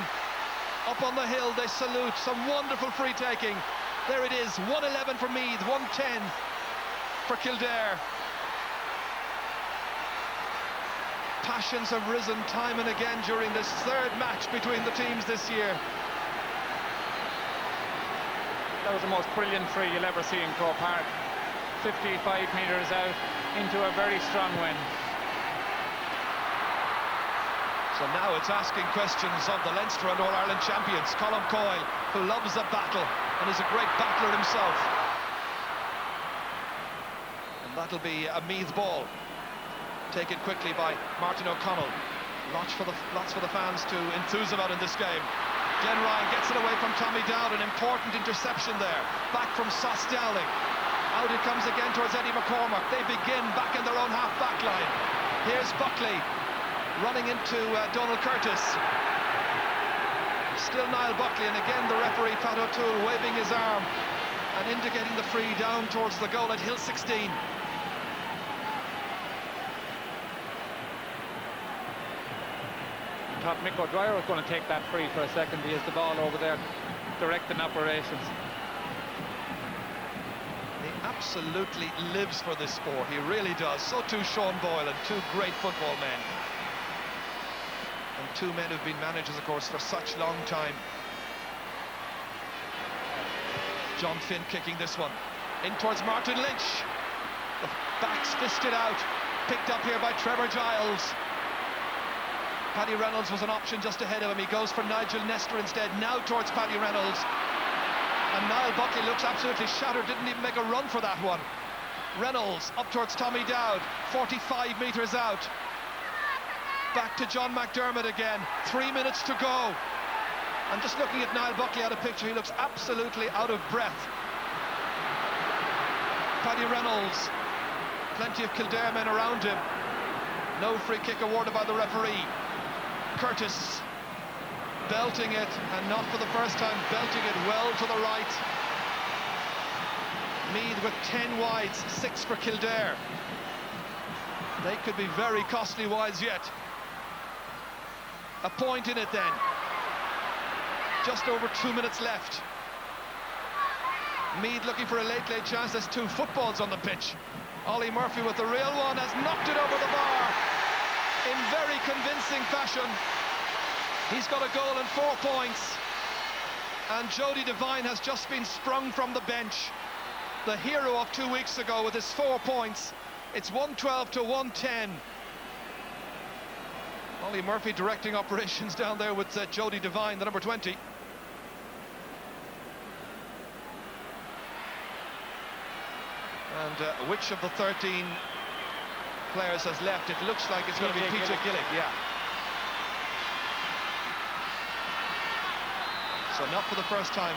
Up on the hill, they salute. Some wonderful free taking. There it is, 111 for Meath, 110 for Kildare. Passions have risen time and again during this third match between the teams this year. That was the most brilliant free you'll ever see in Croke Park. 55 metres out into a very strong wind. So now it's asking questions of the Leinster and All-Ireland champions. Colm Coyle, who loves a battle and is a great battler himself. And that'll be a Meath ball. Taken quickly by Martin O'Connell. Lots for the fans to enthuse about in this game. Glenn Ryan gets it away from Tommy Dowd, an important interception there. Back from Sos Dowling. Out it comes again towards Eddie McCormack. They begin back in their own half-back line. Here's Buckley running into Donald Curtis. Still Niall Buckley, and again the referee Pat O'Toole waving his arm and indicating the free down towards the goal at Hill 16. I thought Mick O'Dwyer was going to take that free for a second. He has the ball over there directing operations. He absolutely lives for this sport, he really does. So too Sean Boylan, two great football men. And two men who've been managers, of course, for such long time. John Finn kicking this one. In towards Martin Lynch. The back's fisted out. Picked up here by Trevor Giles. Paddy Reynolds was an option just ahead of him. He goes for Nigel Nestor instead. Now towards Paddy Reynolds. And Niall Buckley looks absolutely shattered. Didn't even make a run for that one. Reynolds up towards Tommy Dowd. 45 metres out. Back to John McDermott again. 3 minutes to go. I'm just looking at Niall Buckley out of picture. He looks absolutely out of breath. Paddy Reynolds. Plenty of Kildare men around him. No free kick awarded by the referee. Curtis belting it, and not for the first time, belting it well to the right. Meath with 10 wides, 6 for Kildare. They could be very costly wides yet. A point in it then. Just over 2 minutes left. Meath looking for a late chance. There's 2 footballs on the pitch. Ollie Murphy with the real one has knocked it over the bar in very convincing fashion. He's got a goal and 4 points. And Jody Devine has just been sprung from the bench. The hero of 2 weeks ago with his 4 points. It's 112 to 110. Ollie Murphy directing operations down there with Jody Devine, the number 20. And which of the 13 players has left? It looks like it's going to be PJ Gillick, yeah. So not for the first time,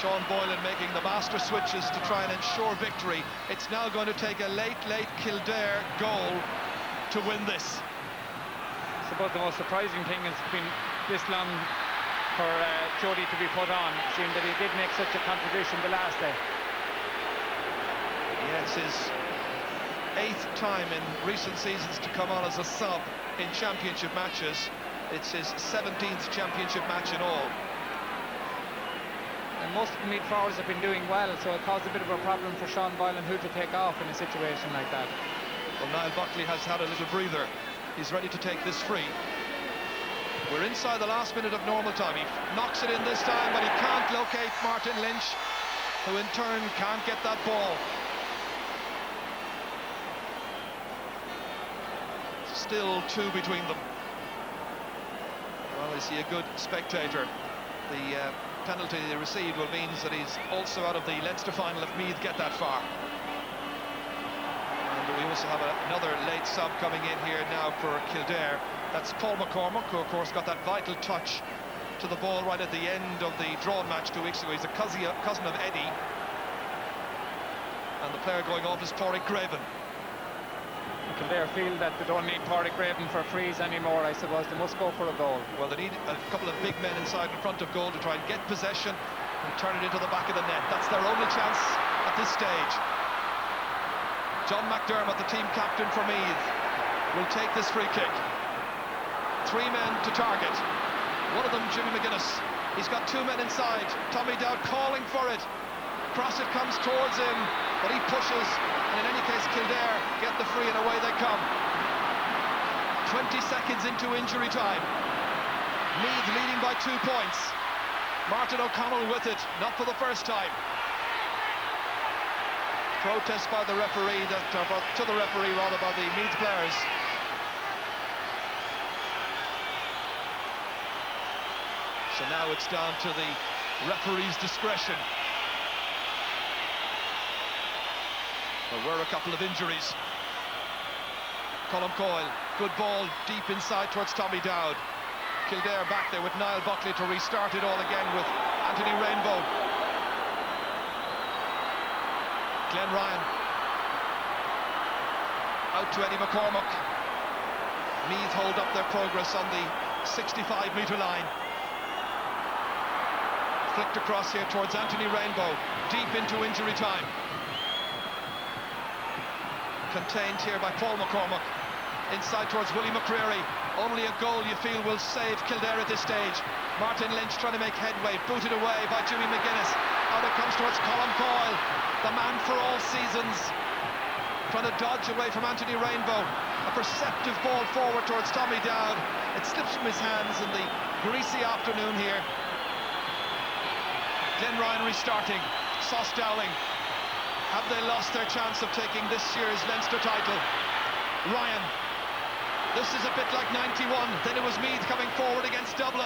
Sean Boylan making the master switches to try and ensure victory. It's now going to take a late Kildare goal to win this. I suppose the most surprising thing has been this long for Jody to be put on, seeing that he did make such a contribution the last day. Yeah, it's his 8th time in recent seasons to come on as a sub in championship matches. It's his 17th championship match in all. And most of the Meath forwards have been doing well, so it caused a bit of a problem for Sean Boylan who to take off in a situation like that. Well, Niall Buckley has had a little breather. He's ready to take this free. We're inside the last minute of normal time. He knocks it in this time, but he can't locate Martin Lynch, who in turn can't get that ball. Still 2 between them. Well, is he a good spectator? The penalty they received will mean that he's also out of the Leinster final if Meath get that far. And we also have another late sub coming in here now for Kildare. That's Paul McCormack, who of course got that vital touch to the ball right at the end of the drawn match 2 weeks ago. He's a cousin of Eddie. And the player going off is Pádraig Graven. Kildare feel that they don't need Pádraig Graven for frees anymore, I suppose. They must go for a goal. Well, they need a couple of big men inside in front of goal to try and get possession and turn it into the back of the net. That's their only chance at this stage. John McDermott, the team captain for Meath, will take this free kick. 3 men to target. One of them, Jimmy McGuinness. He's got 2 men inside. Tommy Dowd calling for it. Cross it comes towards him, but he pushes. And in any case, Kildare get the free and away they come. 20 seconds into injury time. Meath leading by 2 points. Martin O'Connell with it, not for the first time. Protest by the referee, to the referee rather, by the Meath players. So now it's down to the referee's discretion. There were a couple of injuries. Colm Coyle, good ball deep inside towards Tommy Dowd. Kildare back there with Niall Buckley to restart it all again with Anthony Rainbow. Glenn Ryan. Out to Eddie McCormack. Meath hold up their progress on the 65-metre line. Flicked across here towards Anthony Rainbow, deep into injury time. Contained here by Paul McCormack. Inside towards Willie McCreary. Only a goal you feel will save Kildare at this stage. Martin Lynch trying to make headway, booted away by Jimmy McGuinness. Out it comes towards Colm Coyle, the man for all seasons. Trying to dodge away from Anthony Rainbow. A perceptive ball forward towards Tommy Dowd. It slips from his hands in the greasy afternoon here. Glenn Ryan restarting. Sauce Dowling. Have they lost their chance of taking this year's Leinster title? Ryan. This is a bit like 91. Then it was Meath coming forward against Dublin.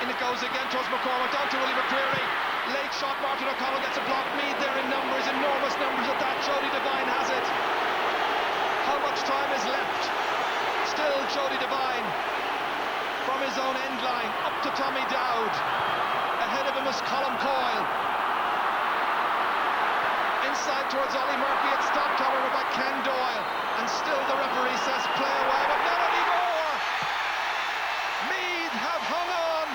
In it goes again towards McCormack, down to Willie McCreary. Late shot, Martin O'Connell gets a block. Meath there in numbers, enormous numbers at that. Jody Devine has it. How much time is left? Still Jody Devine. From his own end line, up to Tommy Dowd. Ahead of him is Colm Coyle. Inside towards Ollie Murphy, it's stopped however by Ken Doyle, and still the referee says play away, but not anymore. Meath have hung on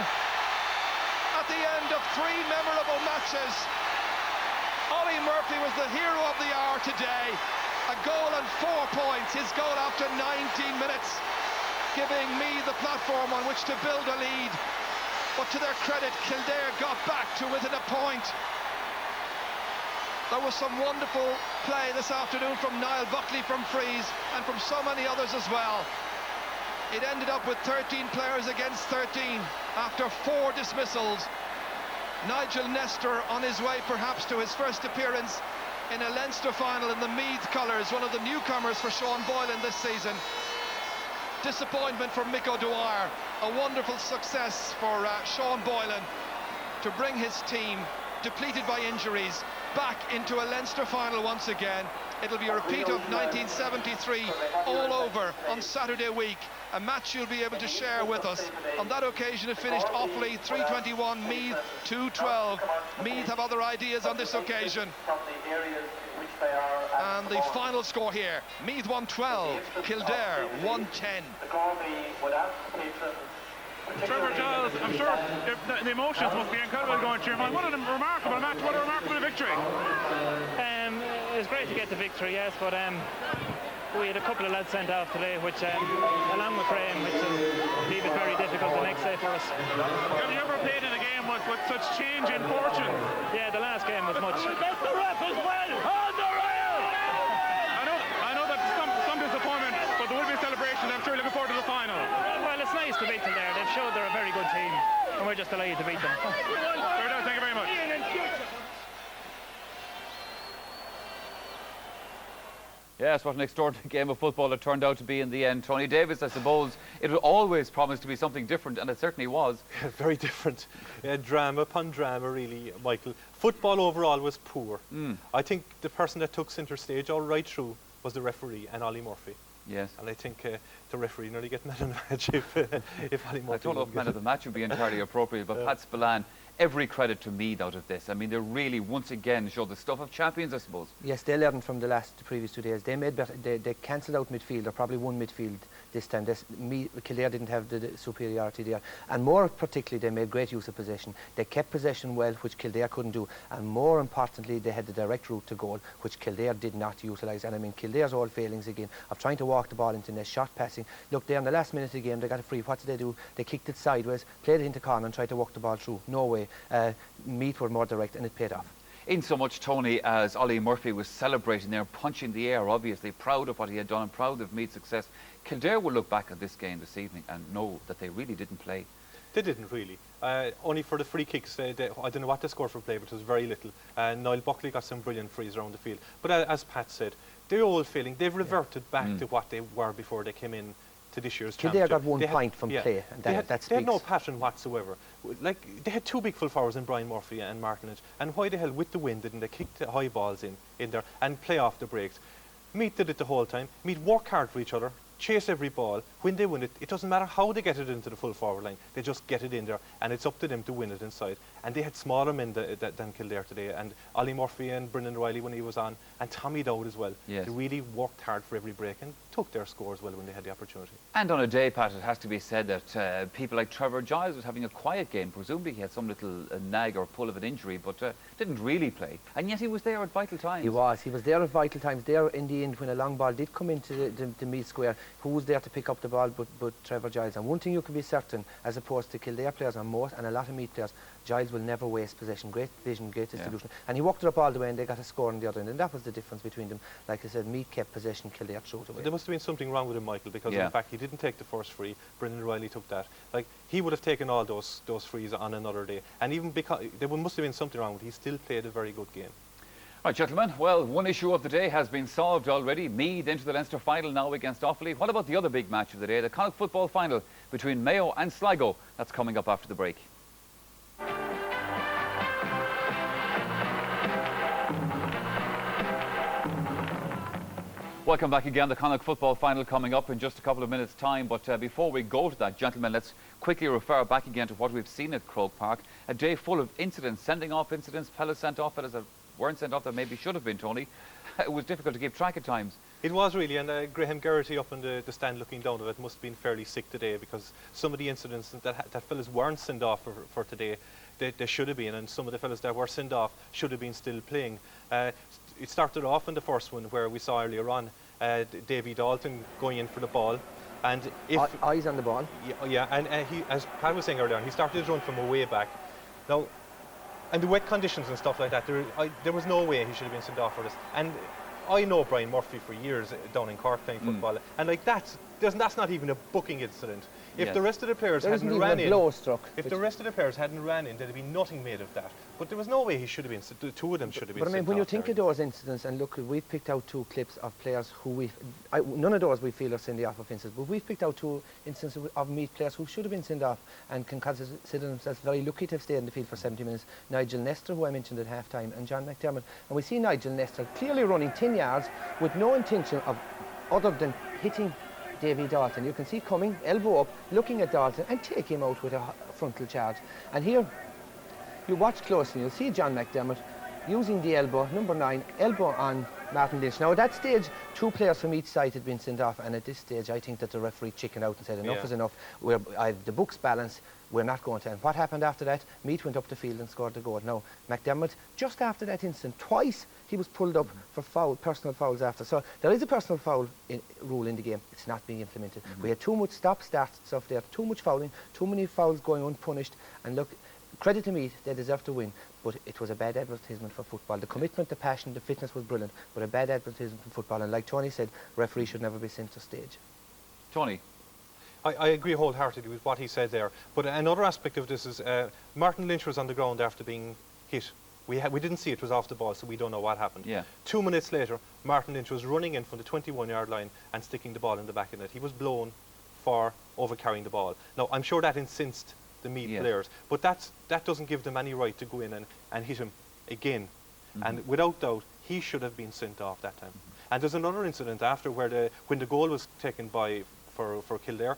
at the end of 3 memorable matches. Ollie Murphy 4 points, his goal after 19 minutes, giving Meath the platform on which to build a lead. But to their credit, Kildare got back to within a point. There was some wonderful play this afternoon from Niall Buckley from frees and from so many others as well. It ended up with 13 players against 13 after 4 dismissals. Nigel Nestor on his way perhaps to his first appearance in a Leinster final in the Meath colours, one of the newcomers for Sean Boylan this season. Disappointment for Mick O'Dwyer, a wonderful success for Sean Boylan to bring his team, depleted by injuries, back into a Leinster final once again. It'll be a repeat of 1973 all over on Saturday week, a match you'll be able to share with us. On that occasion it finished Offaly 321, Meath 212. Meath have other ideas on this occasion. And the final score here, Meath 112, Kildare 110. Trevor Giles, I'm sure the emotions must be incredible going through your mind. What a remarkable match, what a remarkable victory. It was great to get the victory, yes, but we had a couple of lads sent off today, which, along with Graham, which will leave it very difficult the next day for us. Have you ever played in a game with such change in fortune? Yeah, the last game was much. The ref as well, on the rail! I know that some disappointment, but there will be a celebration. I'm sure looking forward to the final. Well, it's nice to beat them there. They've showed they're a very good team, and we're just delighted to beat them. Thank you very much. Yes, what an extraordinary game of football it turned out to be in the end. Tony Davis, I suppose, it would always promise to be something different, and it certainly was. Very different. Drama upon drama, really, Michael. Football overall was poor. I think the person that took centre stage all right through was the referee and Ollie Murphy. Yes. And I think the referee nearly get man of the match if Ollie Murphy. I don't know if man of the match would be entirely appropriate, but Pat Spillane, every credit to Meath out of this. I mean, they really once again showed the stuff of champions, I suppose. Yes, they learned from the previous 2 days. They made better. They cancelled out midfield, or probably won midfield this time. Kildare didn't have the superiority there, and more particularly, they made great use of possession. They kept possession well, which Kildare couldn't do, and more importantly, they had the direct route to goal, which Kildare did not utilise. And I mean, Kildare's all failings again of trying to walk the ball into net, shot passing. Look, there in the last minute of the game, they got a free. What did they do? They kicked it sideways, played it into corner, and tried to walk the ball through. No way. Meath were more direct, and it paid off. In so much, Tony, as Ollie Murphy was celebrating there, punching the air, obviously, proud of what he had done and proud of Meath's success, Kildare will look back at this game this evening and know that they really didn't play. They didn't really. Only for the free kicks, I don't know what they scored for play, but it was very little. Niall Buckley got some brilliant frees around the field. But as Pat said, they're all failing. They've reverted back to what they were before they came in to this year's Kildare championship. got 1 point from play, and they had no speaks. pattern whatsoever. Like, they had 2 big full forwards in Brian Murphy and Martinage, and why the hell, with the wind, didn't they kick the high balls in there and play off the breaks? Meath did it the whole time. Meath work hard for each other, chase every ball. When they win it, it doesn't matter how they get it into the full forward line. They just get it in there, and it's up to them to win it inside. And they had smaller men than Kildare today, and Ollie Murphy and Brendan Riley when he was on, and Tommy Dowd as well. Yes. They really worked hard for every break and took their scores well when they had the opportunity. And on a day, Pat, it has to be said that people like Trevor Giles was having a quiet game. Presumably he had some little nag or pull of an injury, but didn't really play. And yet he was there at vital times. He was there at vital times. There in the end, when a long ball did come into the Meath square, who was there to pick up the ball but Trevor Giles? And one thing you can be certain, as opposed to Kildare players and a lot of Meath players, Giles will never waste possession. Great vision, great distribution. Yeah. And he walked it up all the way, and they got a score on the other end. And that was the difference between them. Like I said, Meath kept possession, Kildare threw it away. There must have been something wrong with him, Michael, because in fact he didn't take the first free. Brendan Riley took that. Like, he would have taken all those frees on another day. And even because there must have been something wrong with him, he still played a very good game. Right, gentlemen, well, one issue of the day has been solved already. Meath into the Leinster final now against Offaly. What about the other big match of the day, the Connacht football final between Mayo and Sligo? That's coming up after the break. Welcome back again. The Connacht football final coming up in just a couple of minutes' time. But before we go to that, gentlemen, let's quickly refer back again to what we've seen at Croke Park. A day full of incidents, sending off incidents, fellas sent off, fellas that weren't sent off that maybe should have been, Tony. It was difficult to keep track at times. It was really, and Graham Geraghty up in the stand looking down at it must have been fairly sick today, because some of the incidents that fellas weren't sent off for today, they should have been, and some of the fellas that were sent off should have been still playing. It started off in the first one where we saw earlier on Davy Dalton going in for the ball. And if eyes on the ball. Yeah, and he, as Pat was saying earlier on, he started his run from a way back. Now, and the wet conditions and stuff like that, there was no way he should have been sent off for this. And I know Brian Murphy for years down in Cork playing football, and like that's not even a booking incident. If the rest of the players hadn't ran in, if the rest of the players hadn't ran in, there'd be nothing made of that. But there was no way he should have been. The two of them should have been. But I mean, when you think of those incidents, and look, we've picked out 2 clips of players who none of those we feel are sending off offences, but we've picked out 2 instances of Meath players who should have been sent off and can consider themselves very lucky to have stayed in the field for 70 minutes. Nigel Nestor, who I mentioned at half-time, and John McDermott. And we see Nigel Nestor clearly running 10 yards with no intention of other than hitting Davy Dalton. You can see coming, elbow up, looking at Dalton and take him out with a frontal charge. And here, you watch closely, you'll see John McDermott using the elbow, number 9, elbow on Martin Lynch. Now at that stage, 2 players from each side had been sent off, and at this stage I think that the referee chickened out and said enough is enough. The book's balanced, we're not going to. And what happened after that? Meath went up the field and scored the goal. Now, McDermott, just after that incident, twice he was pulled up for personal fouls after. So there is a personal foul rule in the game. It's not being implemented. We had too much stop-start stuff there, too much fouling, too many fouls going unpunished. And look, credit to Meath, they deserve to win, but it was a bad advertisement for football. The commitment, the passion, the fitness was brilliant, but a bad advertisement for football. And like Tony said, referees should never be sent to stage. Tony? I agree wholeheartedly with what he said there. But another aspect of this is Martin Lynch was on the ground after being hit. We didn't see it was off the ball, so we don't know what happened. 2 minutes later, Martin Lynch was running in from the 21-yard line and sticking the ball in the back of the net. He was blown for overcarrying the ball. Now, I'm sure that incensed the Meath players, but that doesn't give them any right to go in and hit him again. And without doubt, he should have been sent off that time. And there's another incident after where when the goal was taken for Kildare,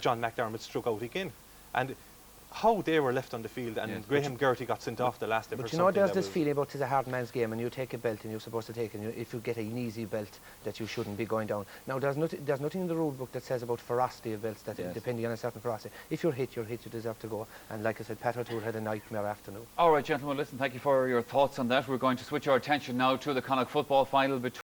John McDermott struck out again. And how they were left on the field, and Graham Gertie got sent off the last day. But you know, there's this feeling about it's a hard man's game, and you take a belt and you're supposed to take it, and if you get an easy belt, that you shouldn't be going down. Now, there's nothing in the rule book that says about ferocity of belts, that depending on a certain ferocity. If you're hit, you deserve to go. And like I said, Pat O'Toole had a nightmare afternoon. All right, gentlemen, listen, thank you for your thoughts on that. We're going to switch our attention now to the Connacht football final between